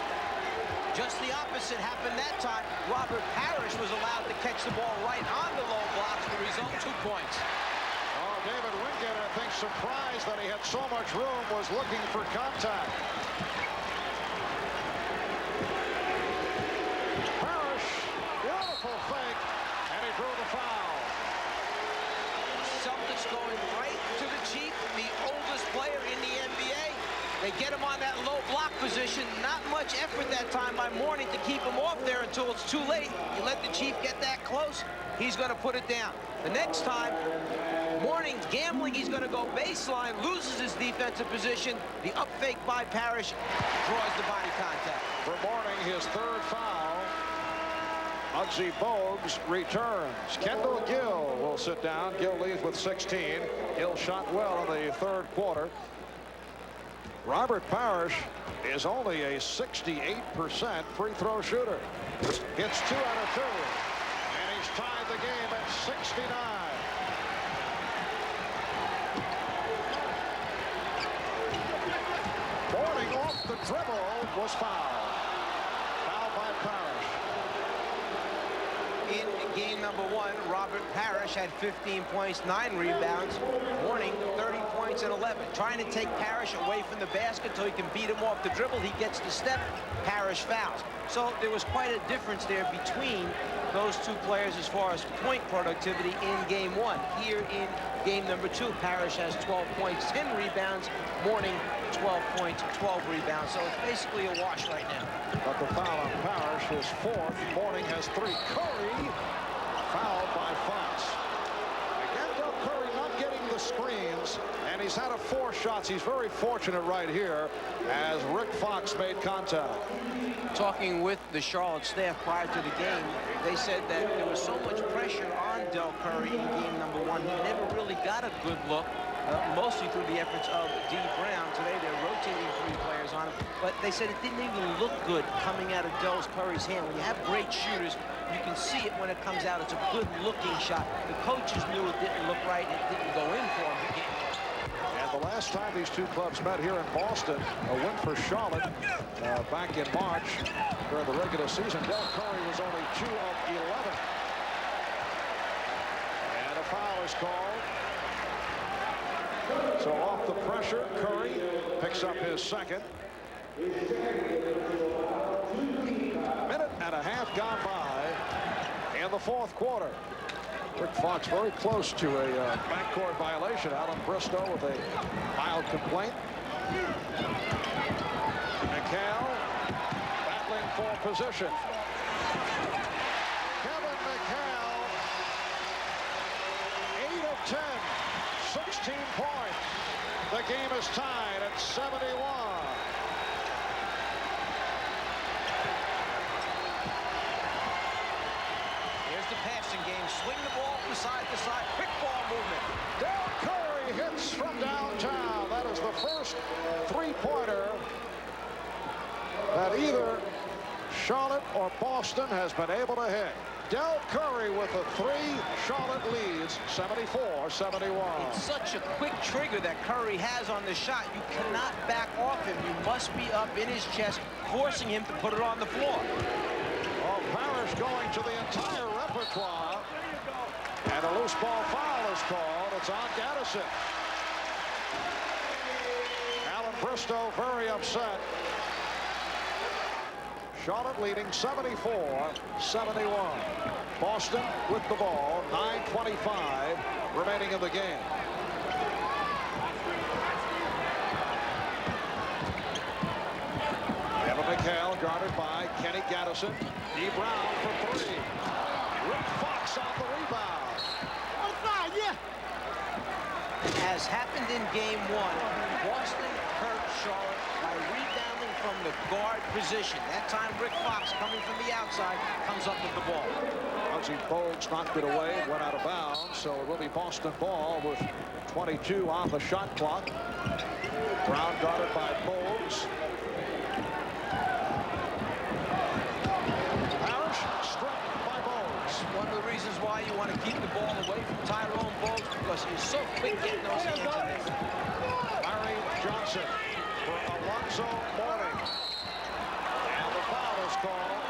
Just the opposite happened that time. Robert Parrish was allowed to catch the ball right on the low blocks. The result, 2 points. Oh, David Wingate, I think, surprised that he had so much room, was looking for contact. Parrish, beautiful fake, and he drew the foul. Celtics going right to the chief, the oldest player in the NBA. They get him on that low block position. Not much effort that time by Mourning to keep him off there until it's too late. You let the Chief get that close, he's going to put it down. The next time, Mourning's gambling, he's going to go baseline, loses his defensive position. The up fake by Parrish draws the body contact. For Mourning, his third foul. Muggsy Bogues returns. Kendall Gill will sit down. Gill leads with 16. Gill shot well in the third quarter. Robert Parrish is only a 68% free throw shooter. Hits 2 out of 2. And he's tied the game at 69. Mourning off the dribble was fouled. Fouled by Parrish. In game number 1, Robert Parrish had 15 points, 9 rebounds. Mourning, 30 points and 11. Trying to take Parrish away from the basket so he can beat him off the dribble. He gets the step. Parrish fouls. So there was quite a difference there between those two players as far as point productivity in game 1. Here in game number 2, Parrish has 12 points, 10 rebounds. Mourning, 12 points, 12 rebounds. So it's basically a wash right now. But the foul on Parrish is 4th. Mourning has 3. Curry fouled by Fox. Again, Del Curry not getting the screens, and he's had 4 shots. He's very fortunate right here as Rick Fox made contact. Talking with the Charlotte staff prior to the game, they said that there was so much pressure on Del Curry in game number 1. He never really got a good look, mostly through the efforts of D. Brown. Today they're rotating 3 players on him, but they said it didn't even look good coming out of Del Curry's hand. When you have great shooters, you can see it when it comes out. It's a good-looking shot. The coaches knew it didn't look right, and it didn't go in for him. And the last time these two clubs met here in Boston, a win for Charlotte back in March during the regular season. Del Curry was only 2 of 11. And a foul is called. So off the pressure, Curry picks up his second. Minute and a half gone by in the fourth quarter. Rick Fox very close to a backcourt violation. Alan Bristow with a mild complaint. McHale battling for position. Kevin McHale, 8 of 10, 16 points. The game is tied at 71. Passing game, swing the ball from side to side, quick ball movement. Del Curry hits from downtown. That is the first 3-pointer that either Charlotte or Boston has been able to hit. Del Curry with a 3. Charlotte leads 74-71. It's such a quick trigger that Curry has on the shot. You cannot back off him. You must be up in his chest, forcing him to put it on the floor. Well, Parrish going to the entire repertoire, and a loose ball foul is called. It's on Gaddison. Alan Bristow very upset. Charlotte leading 74-71. Boston with the ball, 9:25 remaining in the game. Evan McHale guarded by Kenny Gaddison. D. Brown for 3. Rick Fox on the rebound. As happened in game 1, Boston hurt Charlotte by rebounding from the guard position. That time Rick Fox, coming from the outside, comes up with the ball. Muggsy Bogues knocked it away, went out of bounds, so it will be Boston ball with 22 on the shot clock. Brown guarded by Bogues. Parrish struck by Bogues. One of the reasons why you want to keep the ball away from Tyrone Bogues, because he's so quick getting those hands in there. Larry Johnson for Alonzo Mourning. And the foul is called.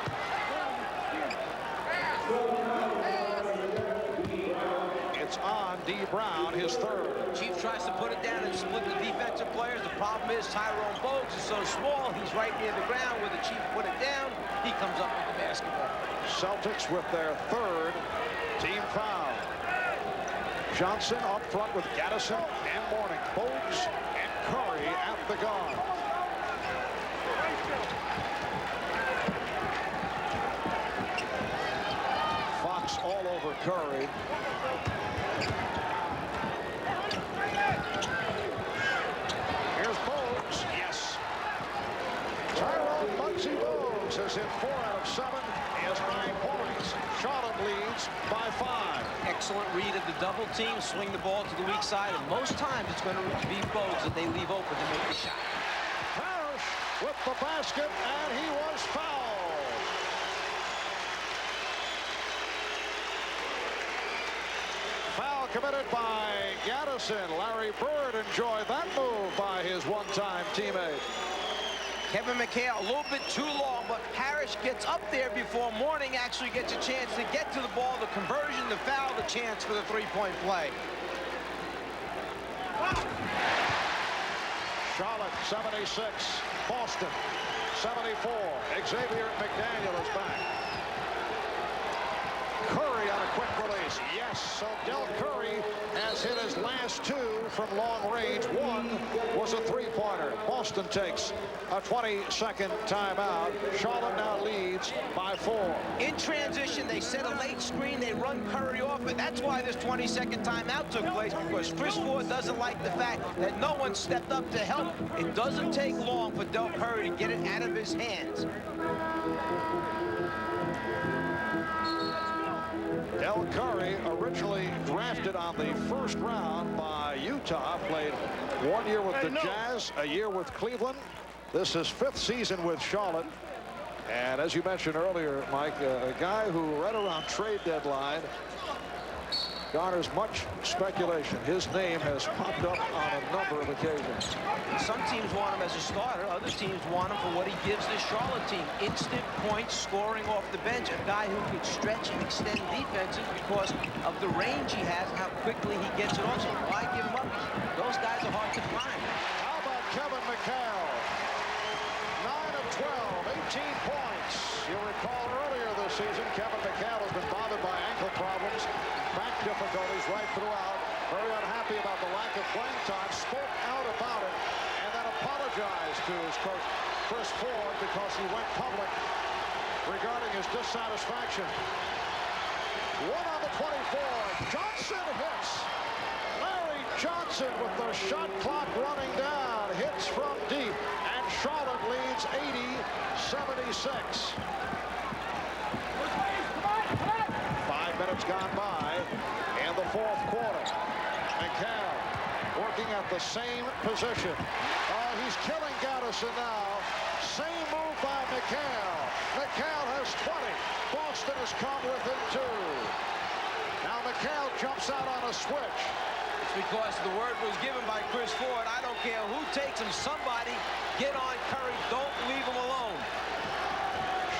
It's on D. Brown, his 3rd. Chief tries to put it down and split the defensive players. The problem is Tyrone Bogues is so small. He's right near the ground where the Chief put it down. He comes up with the basketball. Celtics with their 3rd team foul. Johnson up front with Gaddison and Mourning. Bogues and Curry at the guard. Fox all over Curry. Here's Bogues. Yes. Tyrone Muggsy Bogues has hit 4 out of 7. He has 9 points. Charlotte leads by 5. Excellent read of the double team. Swing the ball to the weak side, and most times it's going to be Bogues that they leave open to make the shot. Parrish with the basket, and he was fouled. Foul committed by Gaddison. Larry Bird enjoyed that move by his one-time teammate. Kevin McHale a little bit too long, but Parrish gets up there before Mourning actually gets a chance to get to the ball. The conversion, the foul, the chance for the three-point play. Charlotte 76, Boston 74. Xavier McDaniel is back. Curry on a quick release. Yes, so Del Curry has hit his last 2 from long range. 1 was a three-pointer. Boston takes a 20-second timeout. Charlotte now leads by 4. In transition, they set a late screen. They run Curry off, and that's why this 20-second timeout took place, because Chris Ford doesn't like the fact that no one stepped up to help. It doesn't take long for Del Curry to get it out of his hands. Del Curry, originally drafted on the first round by Utah, played 1 year with the Jazz, a year with Cleveland. This is 5th season with Charlotte. And as you mentioned earlier, Mike, a guy who right around trade deadline garners much speculation. His name has popped up on a number of occasions. Some teams want him as a starter. Other teams want him for what he gives this Charlotte team. Instant points, scoring off the bench. A guy who could stretch and extend defenses because of the range he has and how quickly he gets it off. So why give him up? Those guys are hard to find. How about Kevin McHale? 9 of 12, 18 points. You'll recall earlier this season, Kevin McHale has been bothered by ankle problems, back difficulties right throughout. Very unhappy about the lack of playing time. Spoke out about it and then apologized to his coach, Chris Ford, because he went public regarding his dissatisfaction. 1 on the 24. Johnson hits. Larry Johnson with the shot clock running down. Hits from deep. And Charlotte leads 80-76. 5 minutes gone by in the 4th quarter. McHale working at the same position. Oh, he's killing Gaddison now. Same move by McHale. McHale has 20. Boston has come within 2. Now McHale jumps out on a switch. It's because the word was given by Chris Ford. I don't care who takes him. Somebody get on Curry. Don't leave him alone.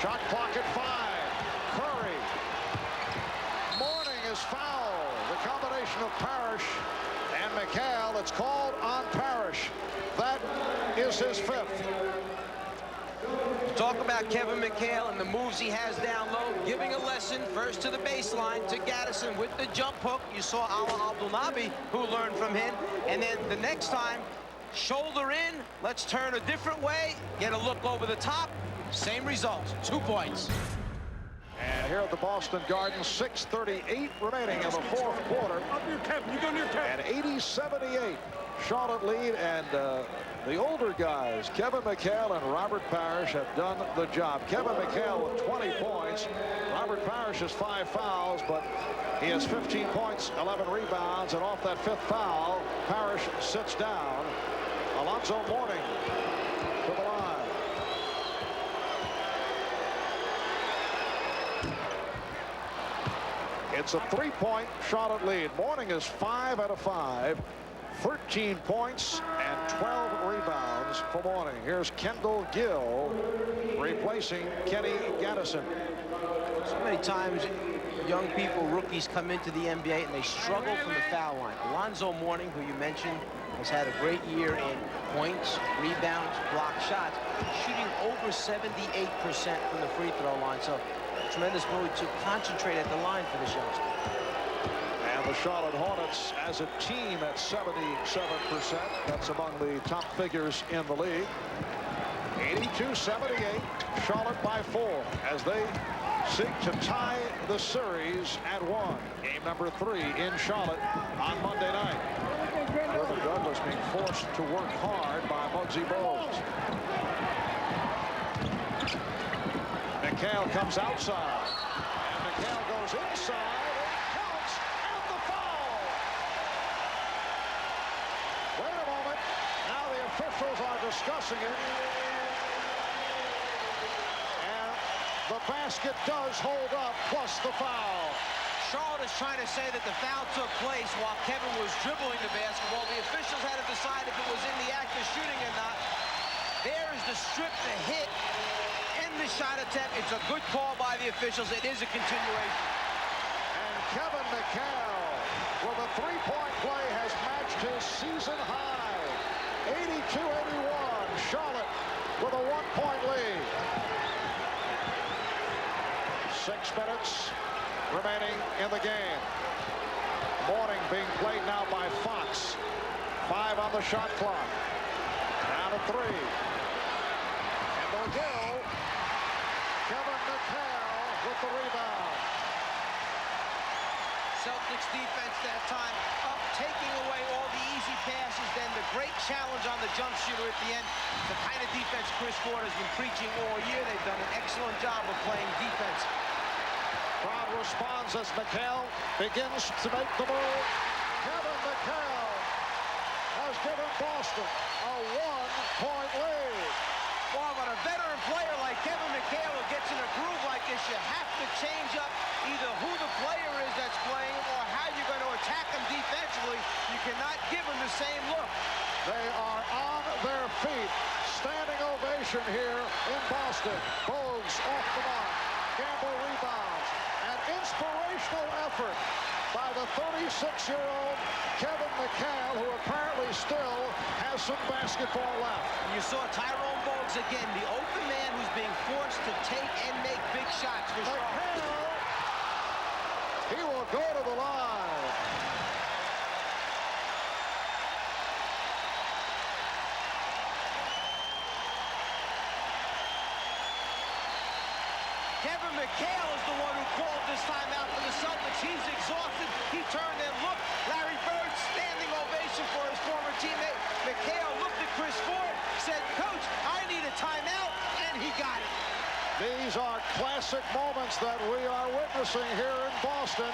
Shot clock at 5. Curry. Mourning is fouled. The combination of Parrish and McHale. It's called on Parrish. That is his 5th. Talk about Kevin McHale and the moves he has down low, giving a lesson first to the baseline to Gaddison with the jump hook. You saw Ala Abdelnaby, who learned from him. And then the next time, shoulder in, let's turn a different way, get a look over the top. Same result, 2 points. And here at the Boston Garden, 6:38 remaining in the 4th quarter. And 80-78. Charlotte lead, and the older guys, Kevin McHale and Robert Parrish, have done the job. Kevin McHale with 20 points. Robert Parrish has 5 fouls, but he has 15 points, 11 rebounds, and off that 5th foul, Parrish sits down. Alonzo Mourning to the line. It's a 3-point Charlotte lead. Mourning is 5 out of 5. 13 points and 12 rebounds for Mourning. Here's Kendall Gill replacing Kenny Gaddison. So many times young people, rookies, come into the NBA and they struggle from the foul line. Alonzo Mourning, who you mentioned, has had a great year in points, rebounds, block shots, shooting over 78% from the free throw line. So tremendous move to concentrate at the line for the youngster. And The Charlotte Hornets as a team at 77%. That's among the top figures in the league. 82-78. Charlotte by 4 as they seek to tie the series at 1. Game number 3 in Charlotte on Monday night. Kirby Douglas being forced to work hard by Muggsy Bogues. McHale comes outside. And McHale goes inside. It counts. And the foul. Wait a moment. Now the officials are discussing it. And the basket does hold up, plus the foul. Charlotte is trying to say that the foul took place while Kevin was dribbling the basketball. The officials had to decide if it was in the act of shooting or not. There is the strip to hit in the shot attempt. It's a good call by the officials. It is a continuation. And Kevin McHale with a three-point play has matched his season high. 82-81. Charlotte with a one-point lead. 6 minutes remaining in the game. Morning being played now by Fox. 5 on the shot clock. Down to 3. And they'll go. Kevin McHale with the rebound. Celtics defense that time up, taking away all the easy passes, then the great challenge on the jump shooter at the end. The kind of defense Chris Ford has been preaching all year. They've done an excellent job of playing defense. Crowd responds as McHale begins to make the move. Kevin McHale has given Boston a one-point lead. Well, when a veteran player like Kevin McHale who gets in a groove like this, you have to change up either who the player is that's playing or how you're going to attack him defensively. You cannot give him the same look. They are on their feet. Standing ovation here in Boston. Bogues off the mark. Gamble rebounds. An inspirational effort by the 36-year-old Kevin McHale, who apparently still has some basketball left. You saw Tyrone Bogues again, the open man who's being forced to take and make big shots for Charlotte. He will go to the line. Kevin McHale is the one who called this timeout for the Celtics. He's exhausted. He turned and looked. Larry Bird, standing ovation for his former teammate. McHale looked at Chris Ford, said, "Coach, I need a timeout," and he got it. These are classic moments that we are witnessing here in Boston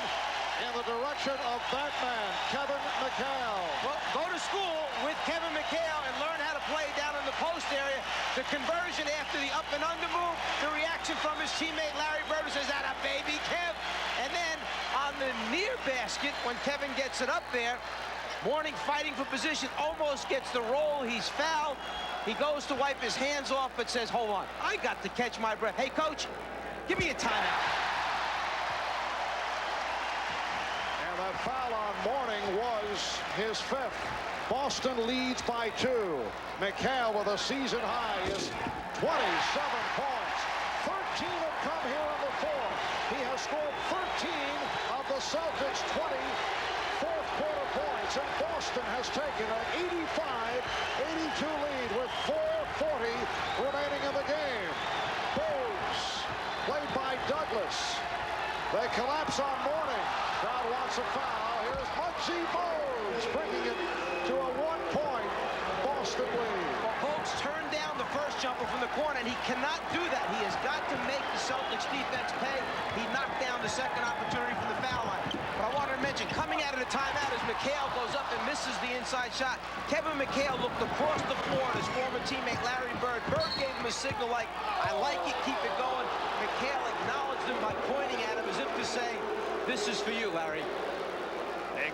in the direction of that man, Kevin McHale. Well, go to school with Kevin McHale and learn how to play down in the post area. The conversion after the up and under move, the reaction from his teammate Larry Bird says, "Atta baby, Kev." And then on the near basket, when Kevin gets it up there, Mourning fighting for position, almost gets the roll. He's fouled. He goes to wipe his hands off, but says, "Hold on, I got to catch my breath. Hey, coach, give me a timeout." And that foul on Mourning was his 5th. Boston leads by 2. McHale with a season high is 27 points. 13 have come here in the 4th. He has scored 13 of the Celtics' 20 fourth quarter points, and Boston has taken an 85-82 lead with 4:40 remaining in the game. Bogues played by Douglas. They collapse on Mourning. Crowd wants a foul. Here's Muggsy Bogues bringing it to a 1-point Boston lead. Well, Bogues turned down the first jumper from the corner, and he cannot do that. He has got to make the Celtics defense pay. He knocked down the second opportunity from the foul line. But I wanted to mention, coming out of the timeout as McHale goes up and misses the inside shot, Kevin McHale looked across the floor at his former teammate Larry Bird. Bird gave him a signal like, "I like it, keep it going." McHale acknowledged him by pointing at him as if to say, "This is for you, Larry."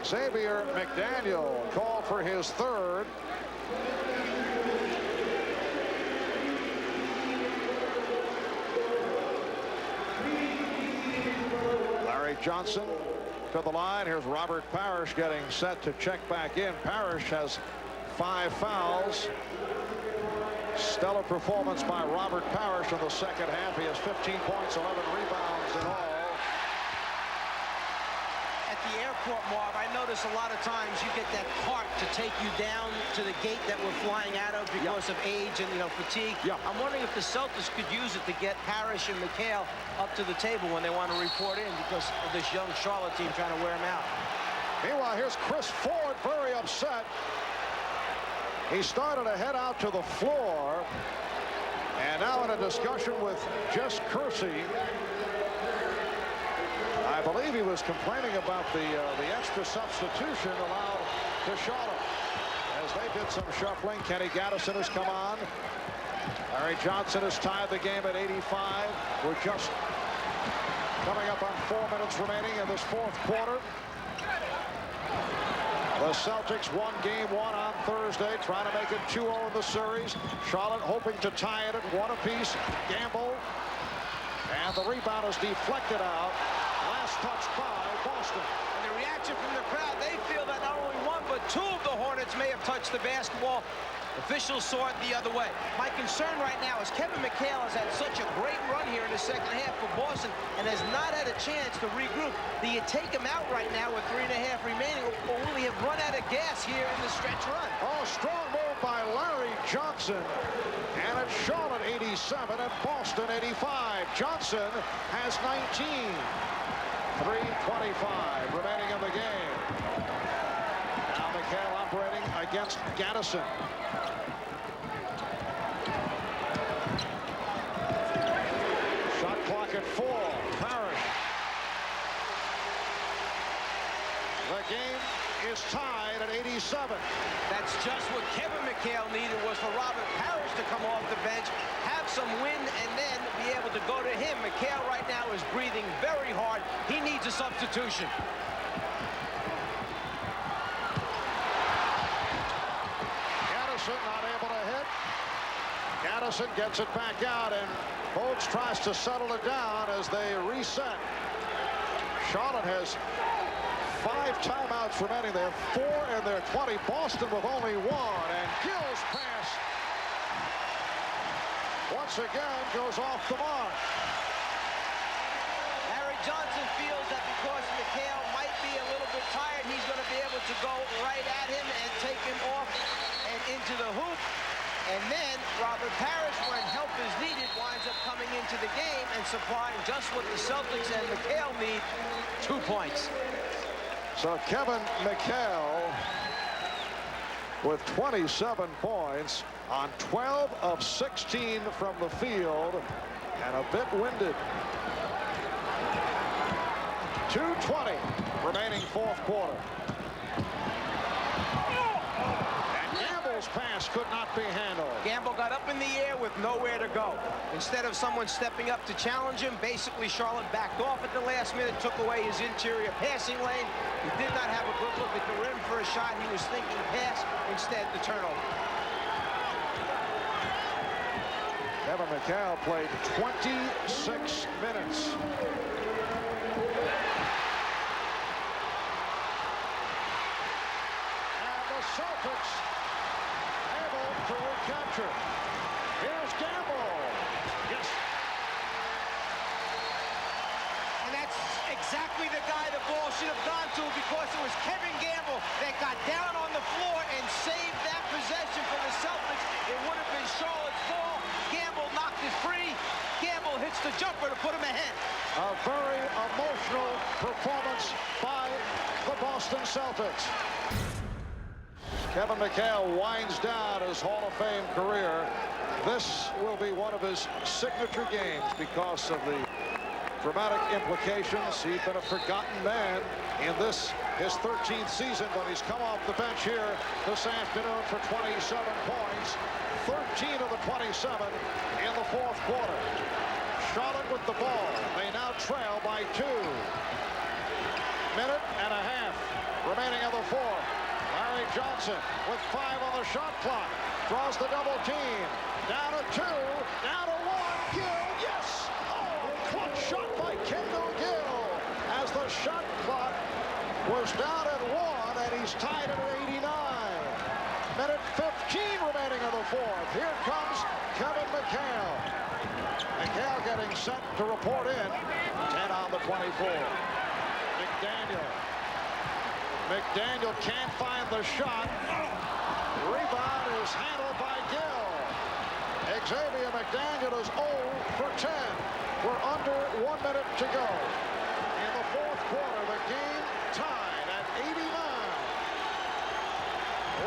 Xavier McDaniel called for his 3rd. Larry Johnson to the line. Here's Robert Parrish getting set to check back in. Parrish has 5 fouls. Stellar performance by Robert Parrish in the second half. He has 15 points, 11 rebounds in all. At the court, Marv, I notice a lot of times you get that cart to take you down to the gate that we're flying out of because of age and, fatigue. I'm wondering if the Celtics could use it to get Parrish and McHale up to the table when they want to report in because of this young Charlotte team trying to wear them out. Meanwhile, here's Chris Ford, very upset. He started to head out to the floor. And now in a discussion with Jess Kersey. I believe he was complaining about the extra substitution allowed to Charlotte. As they did some shuffling, Kenny Gaddison has come on. Larry Johnson has tied the game at 85. We're just coming up on 4 minutes remaining in this fourth quarter. The Celtics won game 1 on Thursday, trying to make it 2-0 in the series. Charlotte hoping to tie it at 1 apiece. Gamble. And the rebound is deflected out. Last touch by Boston. And the reaction from the crowd, they feel that not only 1 but 2 of the Hornets may have touched the basketball. Officials saw it the other way. My concern right now is Kevin McHale has had such a great run here in the second half for Boston and has not had a chance to regroup. Do you take him out right now with 3.5 remaining, or will he have run out of gas here in the stretch run? Oh, strong move by Larry Johnson. And it's Charlotte 87 and Boston 85. Johnson has 19. 3:25 remaining in the game. Now McHale operating against Gaddison. Shot clock at 4. Parrish. The game is tied at 87. That's just what Kevin McHale needed, was for Robert Parrish to come off the bench, have some wind, and then be able to go to him. McHale right now is breathing very hard. He needs a substitution. Gaddison not able to hit. Gaddison gets it back out, and Bogues tries to settle it down as they reset. Charlotte has 5 timeouts remaining. They have 4 in their 20. Boston with only 1. And Gill's pass once again goes off the mark. Larry Johnson feels that because McHale might be a little bit tired, he's going to be able to go right at him and take him off and into the hoop. And then Robert Parrish, when help is needed, winds up coming into the game and supplying just what the Celtics and McHale need, 2 points. So Kevin McHale with 27 points on 12 of 16 from the field and a bit winded. 2:20 remaining fourth quarter. And Gamble's pass could not be handled. Gamble got up in the air with nowhere to go. Instead of someone stepping up to challenge him, basically Charlotte backed off at the last minute, took away his interior passing lane. He did not have a good look at the rim for a shot. He was thinking pass, instead the turnover. Kevin McHale played 26 minutes. And the Celtics able to recapture. Here's Gamble. Yes. And that's exactly the guy the ball should have gone to, because it was Kevin Gamble that got down on the floor and saved that possession for the Celtics. It would have been Charlotte's ball. Gamble knocked it free. Gamble hits the jumper to put him ahead. A very emotional performance by the Boston Celtics. Kevin McHale winds down his Hall of Fame career. This will be one of his signature games because of the dramatic implications. He's been a forgotten man in this, his 13th season, but he's come off the bench here this afternoon for 27 points. 13 of the 27 in the fourth quarter. Charlotte with the ball. They now trail by 2. Minute and a half remaining in the fourth. Larry Johnson with 5 on the shot clock. Draws the double team. Down to 2. Down to 1. Gill. Yes. Oh, clutch shot by Kendall Gill. As the shot clock was down at 1, and he's tied at 89. Minute 15 remaining in the fourth. Here comes Kevin McHale. McHale getting set to report in. 10 on the 24. McDaniel McDaniel can't find the shot. Rebound is handled by Gill. Xavier McDaniel is 0 for 10. We're under 1 minute to go. In the fourth quarter, the game tied at 89.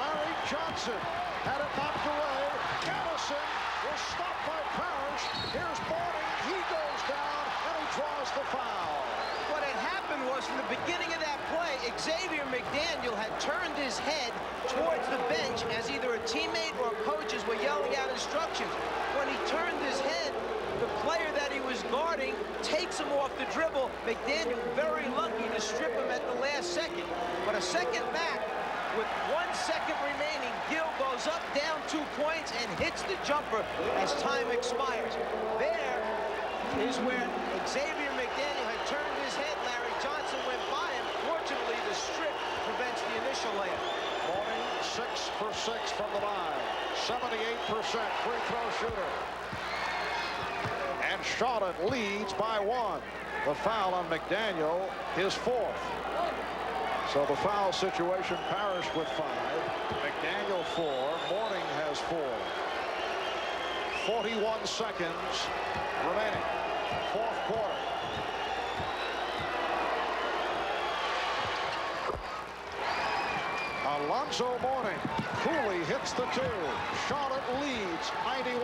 Larry Johnson had it knocked away. Madison was stopped by Parrish. Here's Mourning. He goes down, and he draws the foul. What had happened was from the beginning of that play, Xavier McDaniel had turned his head towards the bench as either a teammate or coaches were yelling out instructions. When he turned his head, the player that he was guarding takes him off the dribble. McDaniel very lucky to strip him at the last second. But a second back, with 1 second remaining, Gill goes up, down 2 points, and hits the jumper as time expires. There is where Xavier McDaniel had turned his head. Larry Johnson went by him. Fortunately, the strip prevents the initial layup. Mourning 6 for 6 from the line. 78% free throw shooter. And Charlotte leads by 1. The foul on McDaniel, his 4th. So the foul situation, Parrish with 5, McDaniel 4, Mourning has 4. 41 seconds remaining. Fourth quarter. Alonzo Mourning coolly hits the 2. Charlotte leads 91.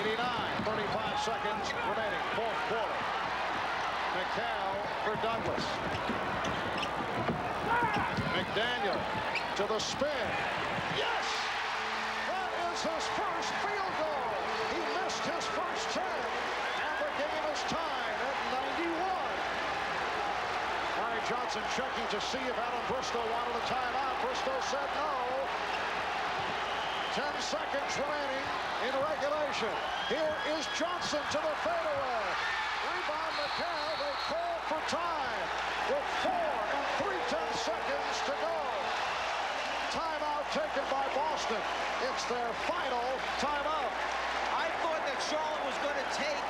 89, 35 seconds remaining. Fourth quarter. McHale for Douglas. McDaniel to the spin. Yes! That is his first field goal. He missed his first 10. And the game is tied at 91. Larry Johnson checking to see if Alan Bristow wanted a timeout. Bristow said no. 10 seconds remaining in regulation. Here is Johnson to the fadeaway. Rebound McHale. They call for time with 4 and 3/10 seconds to go. Timeout taken by Boston. It's their final timeout. I thought that Charlotte was going to take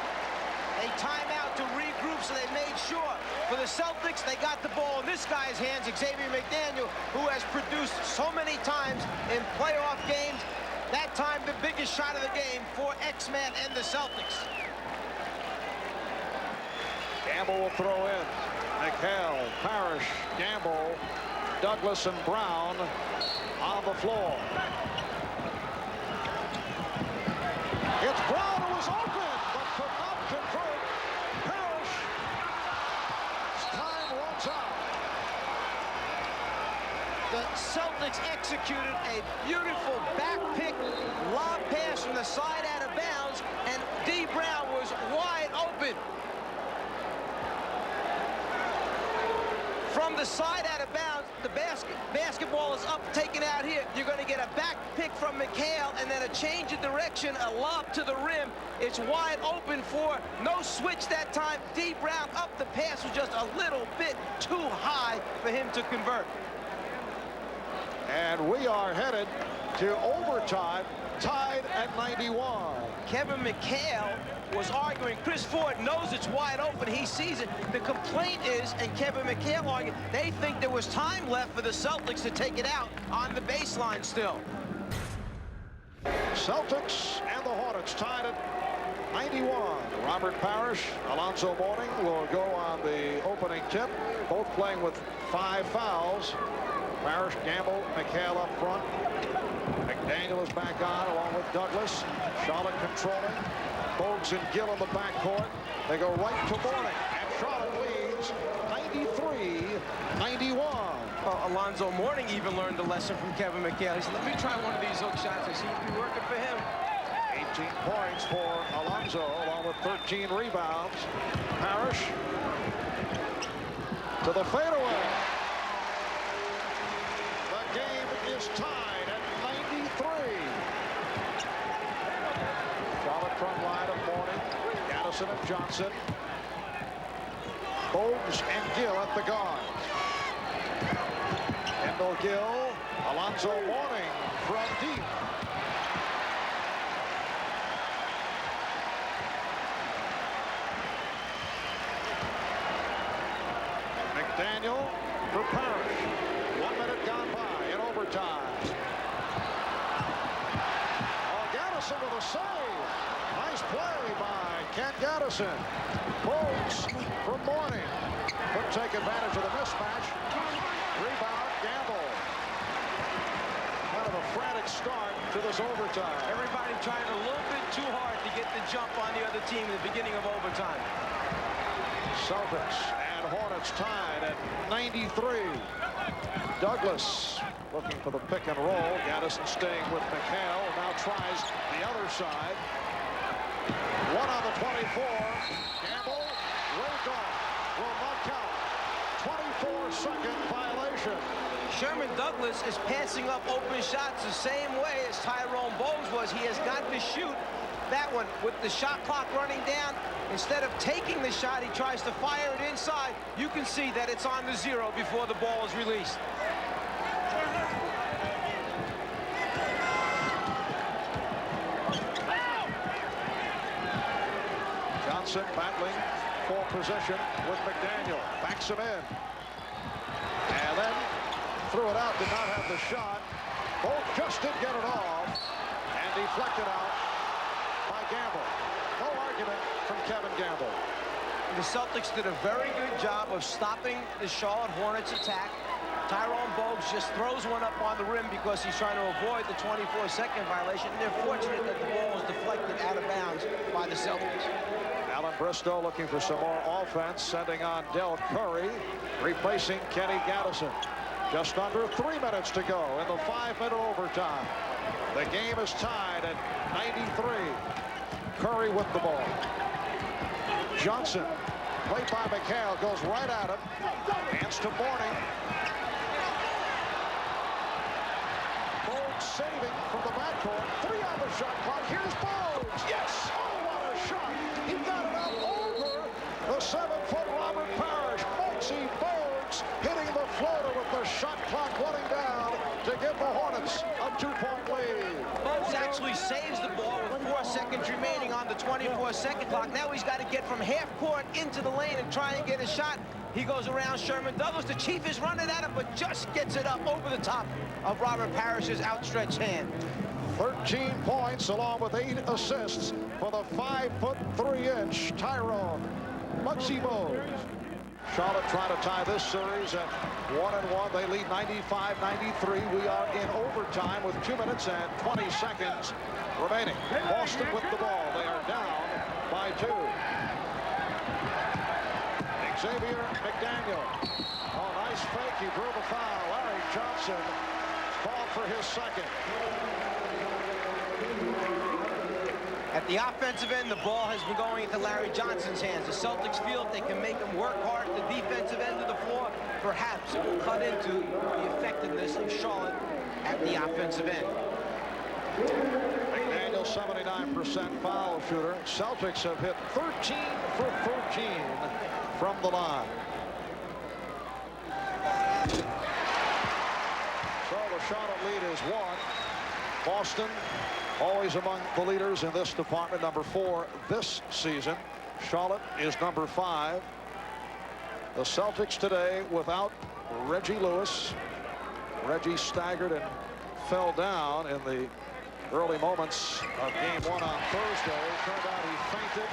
a timeout to regroup, so they made sure. For the Celtics, they got the ball in this guy's hands, Xavier McDaniel, who has produced so many times in playoff games. That time, the biggest shot of the game for X-Man and the Celtics. Gamble will throw in. McHale, Parrish, Gamble, Douglas, and Brown on the floor. It's Brown who was open, but could not convert. Parrish. Time runs out. The Celtics executed a beautiful back pick lob pass from the side out of bounds, and D. Brown was wide open. From the side out of bounds, the basketball is up, taken out here. You're going to get a back pick from McHale and then a change of direction, a lob to the rim. It's wide open for no switch that time. D. Brown up, the pass was just a little bit too high for him to convert. And we are headed to overtime, tied at 91. Kevin McHale was arguing. Chris Ford knows it's wide open. He sees it. The complaint is, and Kevin McHale argued, they think there was time left for the Celtics to take it out on the baseline still. Celtics and the Hornets tied at 91. Robert Parrish, Alonzo Mourning will go on the opening tip, both playing with 5 fouls. Parrish, Gamble, McHale up front. McDaniel is back on along with Douglas. Charlotte controlling. Bogues and Gill in the backcourt. They go right to Mourning, and Charlotte leads 93-91. Well, Alonzo Mourning even learned a lesson from Kevin McHale. He said, let me try one of these hook shots. They seem to be working for him. 18 points for Alonzo, along with 13 rebounds. Parrish to the fadeaway. The game is tied at 93. Charlotte front line of Mourning, Addison and Johnson. Bogues and Gill at the guards. Kendall Gill, Alonzo Mourning from deep. McDaniel for Parrish. save. Nice play by Ken Gaddison. Bogues from Mourning. Couldn't take advantage of the mismatch. Rebound, Gamble. Kind of a frantic start to this overtime. Everybody trying a little bit too hard to get the jump on the other team at the beginning of overtime. Celtics and Hornets tied at 93. Douglas looking for the pick and roll. Gaddison staying with McHale. Now tries the other side. One on the 24. Gamble waved off. Will not count. 24-second violation. Sherman Douglas is passing up open shots the same way as Tyrone Bogues was. He has got to shoot that one with the shot clock running down. Instead of taking the shot, he tries to fire it inside. You can see that it's on the 0 before the ball is released. Johnson battling for possession with McDaniel. Backs him in. And then threw it out, did not have the shot. Both just did get it off and deflected out by Gamble. No argument from Kevin Gamble. The Celtics did a very good job of stopping the Charlotte Hornets attack. Tyrone Bogues just throws one up on the rim because he's trying to avoid the 24-second violation. And they're fortunate that the ball was deflected out of bounds by the Celtics. Alan Bristow looking for some more offense, sending on Del Curry, replacing Kenny Gaddison. Just under 3 minutes to go in the 5-minute overtime. The game is tied at 93. Curry with the ball. Johnson, played by McHale, goes right at him. Hands to Mourning. Bogues saving from the backcourt. 3 on the shot clock. Here's Bogues. Yes! Oh, what a shot! He got it up over the 7-foot Robert Parrish. Maxie Bogues hitting the floater with the shot clock running down to give the Hornets a 2-point lead. Bogues actually saves the ball with 4 seconds remaining on the 24-second clock. Now he's got to get from half court into the lane and try and get a shot. He goes around Sherman Douglas. The Chief is running at him, but just gets it up over the top of Robert Parrish's outstretched hand. 13 points along with 8 assists for the 5'3" Tyrone Muggsy Bogues. Charlotte trying to tie this series at 1-1. They lead 95-93. We are in overtime with 2 minutes and 20 seconds remaining. Boston with the ball. They are down by 2. Xavier McDaniel. Oh, nice fake. He drew the foul. Larry Johnson called for his second. At the offensive end, the ball has been going into Larry Johnson's hands. The Celtics feel if they can make him work hard at the defensive end of the floor, perhaps it will cut into the effectiveness of Charlotte at the offensive end. McDaniel, 79% foul shooter. Celtics have hit 13 for 13 from the line. So the Charlotte lead is 1. Boston always among the leaders in this department, number 4 this season. Charlotte is number 5. The Celtics today without Reggie Lewis. Reggie staggered and fell down in the early moments of game 1 on Thursday. Turned out he fainted.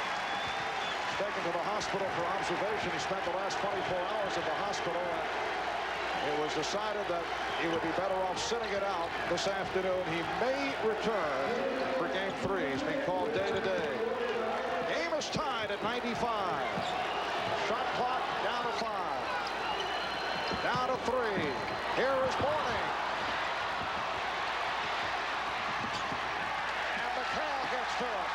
Taken to the hospital for observation. He spent the last 24 hours at the hospital. It was decided that he would be better off sitting it out this afternoon. He may return for game 3. He's being called day to day. Game is tied at 95. Shot clock down to 5. Down to 3. Here is Mourning. And McHale gets to it.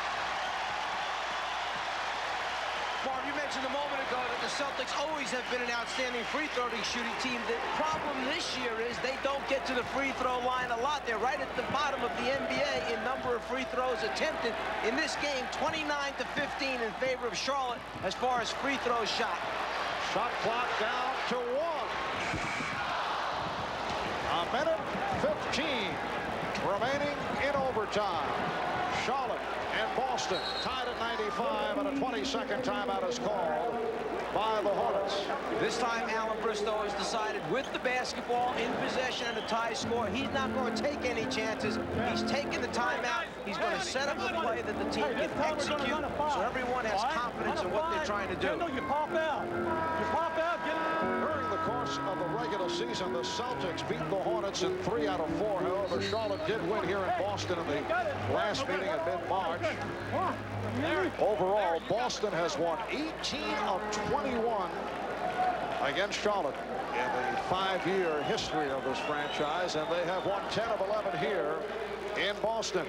Marv, you mentioned a moment ago that the Celtics always have been an outstanding free throw shooting team. The problem this year is they don't get to the free throw line a lot. They're right at the bottom of the NBA in number of free throws attempted. In this game, 29 to 15 in favor of Charlotte as far as free throws shot. Shot clock down to 1. A minute 15 remaining in overtime. Charlotte and Boston tied at 95, and a 20-second timeout is called by the Hornets. This time, Alan Bristow has decided with the basketball in possession and a tie score, he's not going to take any chances. He's taking the timeout. He's going to set up a play that the team can execute so everyone has confidence in what they're trying to do. You pop out. You pop out. During the course of the regular season, the Celtics beat the Hornets in 3 out of 4. However, Charlotte did win here in Boston in the last meeting in mid-March. Overall, Boston has won 18 of 21 against Charlotte in the 5-year history of this franchise, and they have won 10 of 11 here in Boston.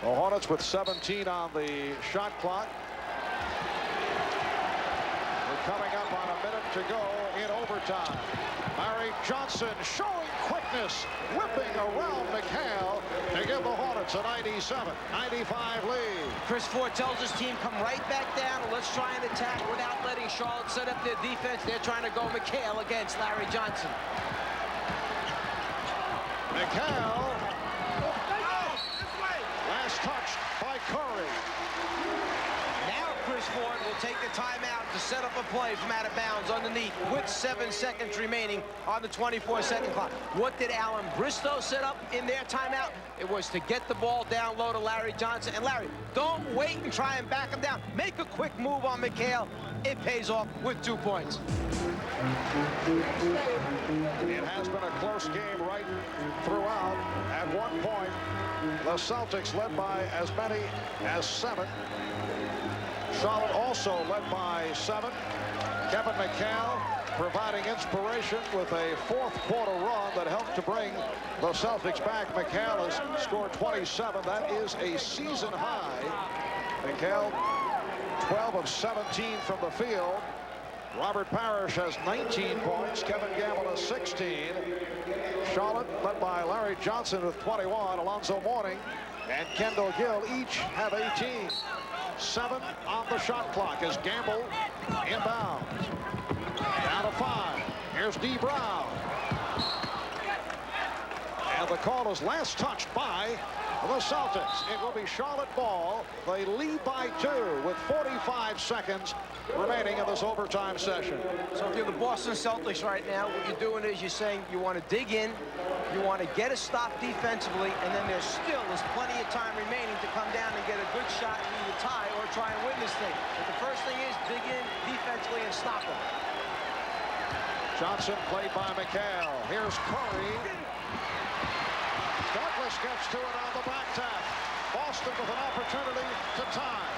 The Hornets with 17 on the shot clock. We're coming up on a minute to go in overtime. Larry Johnson showing quickness, whipping around McHale to give the Hornets a 97-95 lead. Chris Ford tells his team, come right back down and let's try and attack without letting Charlotte set up their defense. They're trying to go McHale against Larry Johnson. McHale. Last touched by Curry. Now Chris Ford will take the timeout to set up a play from out of bounds underneath with 7 seconds remaining on the 24-second clock. What did Alan Bristow set up in their timeout? It was to get the ball down low to Larry Johnson. And Larry, don't wait and try and back him down. Make a quick move on McHale. It pays off with 2 points. It has been a close game right throughout. At one point, the Celtics led by as many as 7. Charlotte also led by 7. Kevin McHale providing inspiration with a fourth-quarter run that helped to bring the Celtics back. McHale has scored 27. That is a season high. McHale 12 of 17 from the field. Robert Parrish has 19 points. Kevin Gamble has 16. Charlotte led by Larry Johnson with 21. Alonzo Mourning and Kendall Gill each have 18. 7 on the shot clock as Gamble inbounds. Down to 5. Here's D. Brown. And the call is last touched by the Celtics. It will be Charlotte ball. They lead by 2 with 45 seconds remaining in this overtime session. So if you're the Boston Celtics right now, what you're doing is you're saying you want to dig in, you want to get a stop defensively, and then there still is plenty of time remaining to come down and get a good shot and either tie or try and win this thing. But the first thing is dig in defensively and stop them. Johnson played by McHale. Here's Curry. Douglas gets to it on the back tap. Boston with an opportunity to tie.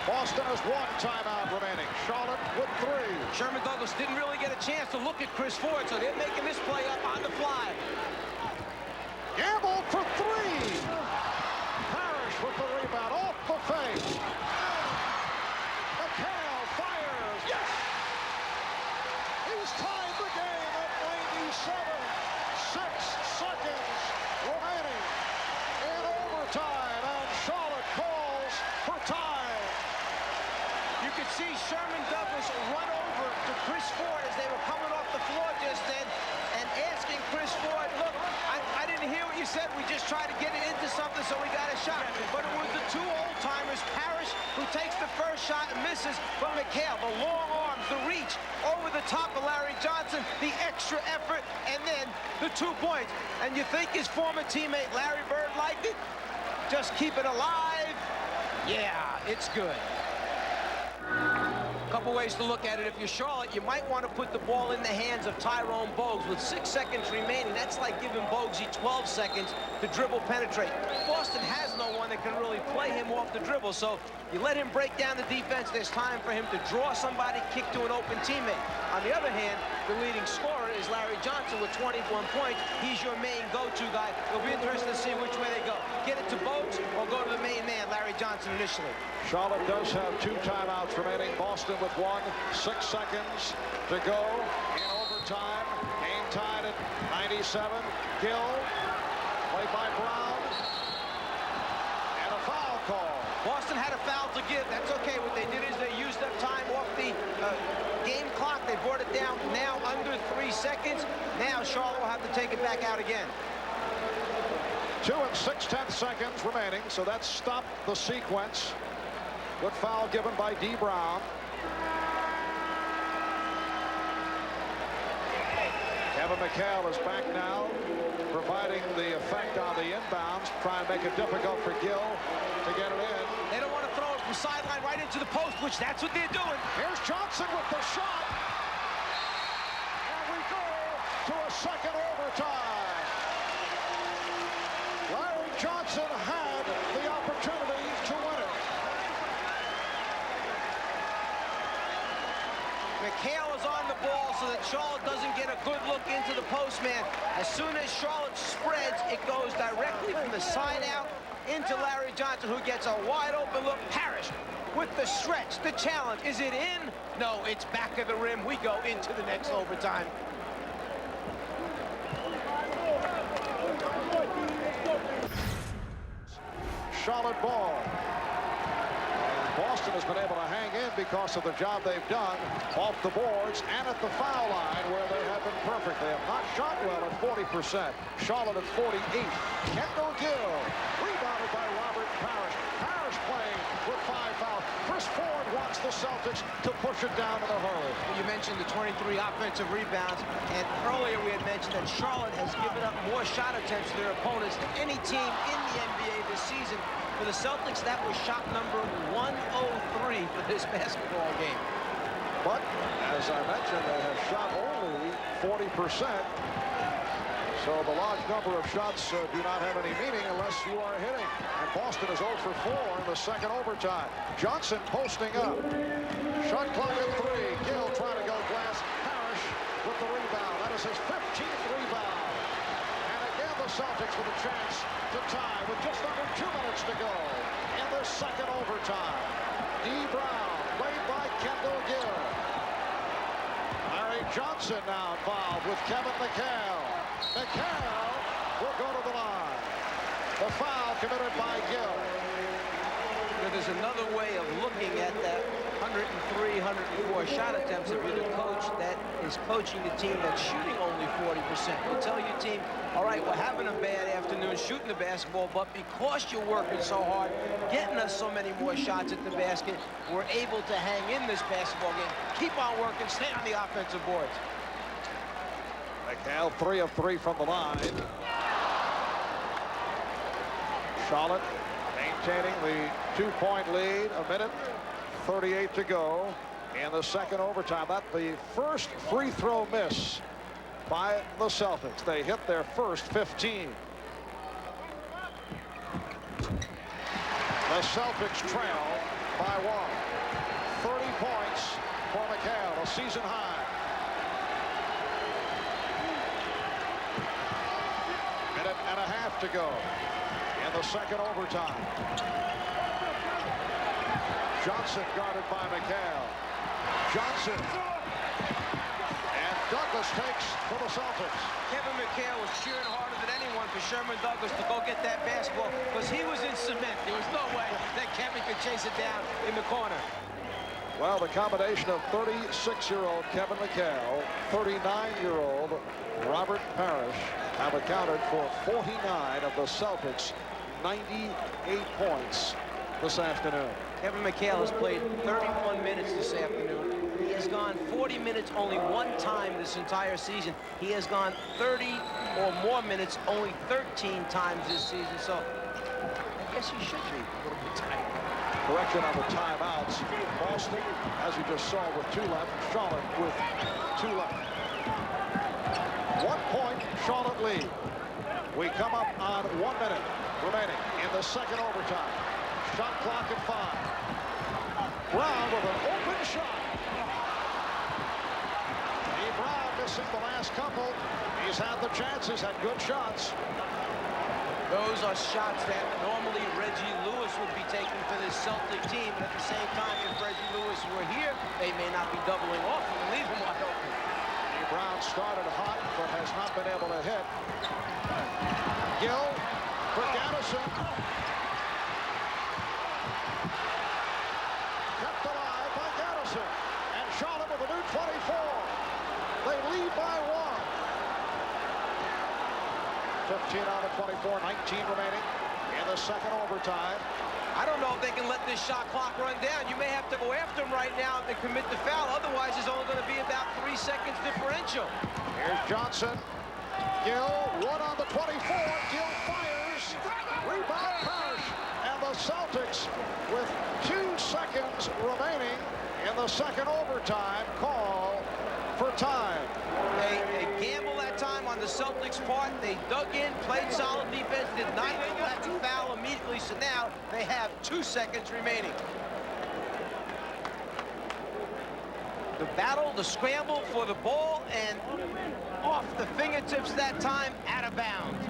Boston has 1 timeout remaining. Charlotte with 3. Sherman Douglas didn't really get a chance to look at Chris Ford, so they're making this play up on the fly. Gamble for 3. Parrish with the rebound off the face. McHale fires. Yes! He's tied the game at 97. 6 seconds remaining in overtime, and Charlotte calls for time. You could see Sherman Douglas run over to Chris Ford as they were coming off the floor just then and asking Chris Ford, look, I didn't hear what you said. We just tried to get it into something so we got a shot. But it was the 2 old-timers, Parrish, who takes the first shot and misses, but McHale, the long arms, the reach, over the top of Larry Johnson, the extra effort, and then the 2 points. And you think his former teammate Larry Bird liked it? Just keep it alive. Yeah, it's good. A couple ways to look at it. If you're Charlotte, you might want to put the ball in the hands of Tyrone Bogues with 6 seconds remaining. That's like giving Boguesy 12 seconds to dribble penetrate. Boston has no one that can really play him off the dribble, so you let him break down the defense. There's time for him to draw somebody, kick to an open teammate. On the other hand, the leading scorer is Larry Johnson with 21 points. He's your main go-to guy. It'll be interesting to see which way they go. Get it to Bogues or go to the main man, Larry Johnson, initially. Charlotte does have 2 timeouts remaining. Boston with 1. 6 seconds to go in overtime. Game tied at 97. Gill played by Brown. And a foul call. Boston had a foul to give. That's okay. What they did is they used up time off the game clock. They brought it down now under 3 seconds. Now Charlotte will have to take it back out again. 2 2 and 6/10 seconds remaining, so that stopped the sequence. Good foul given by D. Brown. Kevin McHale is back now, providing the effect on the inbounds, trying to make it difficult for Gill to get it in. They don't want to throw it from sideline right into the post, which that's what they're doing. Here's Johnson with the shot. And we go to a second overtime. Larry Johnson had the opportunity to win it. McHale is on the ball so that Charlotte doesn't get a good look into the postman. As soon as Charlotte spreads, it goes directly from the side out into Larry Johnson, who gets a wide open look. Parrish with the stretch, the challenge. Is it in? No, it's back of the rim. We go into the next overtime. Charlotte ball. Boston has been able to hang in because of the job they've done off the boards and at the foul line, where they have been perfect. They have not shot well at 40%. Charlotte at 48. Kendall Gill, rebounded by Robert Parrish. Parrish playing with 5 fouls. Chris Ford wants the Celtics to push it down in a hurry. You mentioned the 23 offensive rebounds, and earlier we had mentioned that Charlotte has given up more shot attempts to their opponents than any team in the NBA this season. For the Celtics, that was shot number 103 for this basketball game. But, as I mentioned, they have shot only 40%. So the large number of shots do not have any meaning unless you are hitting. And Boston is 0 for 4 in the second overtime. Johnson posting up. Shot clock at 3. Gill trying to go glass. Parrish with the rebound. That is his 15th rebound. And again, the Celtics with a chance to tie with just under 2 minutes to go in the second overtime. D. Brown, played by Kendall Gill. Larry Johnson now involved with Kevin McHale. McHale will go to the line. The foul committed by Gill. There's another way of looking at that 103, 104 shot attempts if you're the coach that is coaching a team that's shooting only 40%. You tell your team, all right, we're having a bad afternoon shooting the basketball, but because you're working so hard, getting us so many more shots at the basket, we're able to hang in this basketball game. Keep on working, stay on the offensive boards. McHale 3 of 3 from the line. Charlotte maintaining the 2-point lead. A minute 38 to go in the second overtime. That's the first free throw miss by the Celtics. They hit their first 15. The Celtics trail by 1. 30 points for McHale, a season high. Minute and a half to go in the second overtime. Johnson guarded by McHale. Johnson. And Douglas takes for the Celtics. Kevin McHale was cheering harder than anyone for Sherman Douglas to go get that basketball because he was in cement. There was no way that Kevin could chase it down in the corner. Well, the combination of 36-year-old Kevin McHale, 39-year-old Robert Parrish have accounted for 49 of the Celtics' 98 points this afternoon. Kevin McHale has played 31 minutes this afternoon. He has gone 40 minutes only one time this entire season. He has gone 30 or more minutes only 13 times this season. So I guess he should be a little bit tight. Correction on the timeouts. Boston, as you just saw, with 2 left. Charlotte with 2 left. 1 point, Charlotte lead. We come up on 1 minute remaining in the second overtime. Shot clock at 5. Brown with an open shot. Brown missing the last couple. He's had the chances, had good shots. Those are shots that normally Reggie Lewis would be taking for this Celtic team. And at the same time, if Reggie Lewis were here, they may not be doubling off and leave him wide open. Brown started hot, but has not been able to hit. Gill for Gaddison. Kept alive by Gaddison. And Charlotte with a new 24. They lead by 1. 15 on the 24, 19 remaining in the second overtime. I don't know if they can let this shot clock run down. You may have to go after him right now and commit the foul. Otherwise, it's only going to be about 3 seconds differential. Here's Johnson. Gill, one on the 24. Gill fires. Rebound Parrish. And the Celtics, with 2 seconds remaining in the second overtime, call for time. They gambled that time on the Celtics' part. They dug in, played solid defense, did not go back to foul immediately. So now they have 2 seconds remaining. The battle, the scramble for the ball, and off the fingertips that time, out of bounds.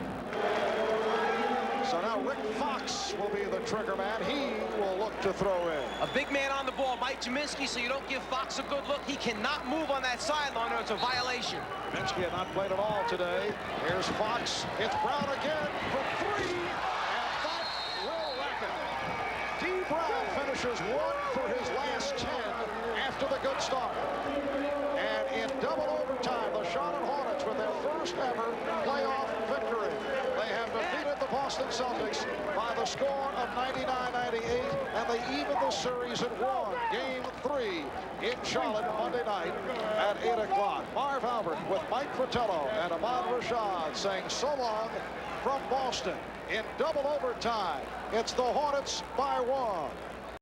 So now Rick Fox will be the trigger man. He will look to throw in. A big man on the ball, Mike Jaminski, so you don't give Fox a good look. He cannot move on that sideline or it's a violation. Jaminski had not played at all today. Here's Fox. It's Brown again for 3. And that will wreck it. D. Brown finishes 1 for his last 10 after the good start. And in double overtime, the Charlotte Hornets with their first ever playoff victory. They have defeated the Boston Celtics by the score of 99-98, and they even the series at 1. Game 3 in Charlotte Monday night at 8 o'clock. Marv Albert with Mike Fratello and Ahmad Rashad saying so long from Boston. In double overtime, it's the Hornets by 1.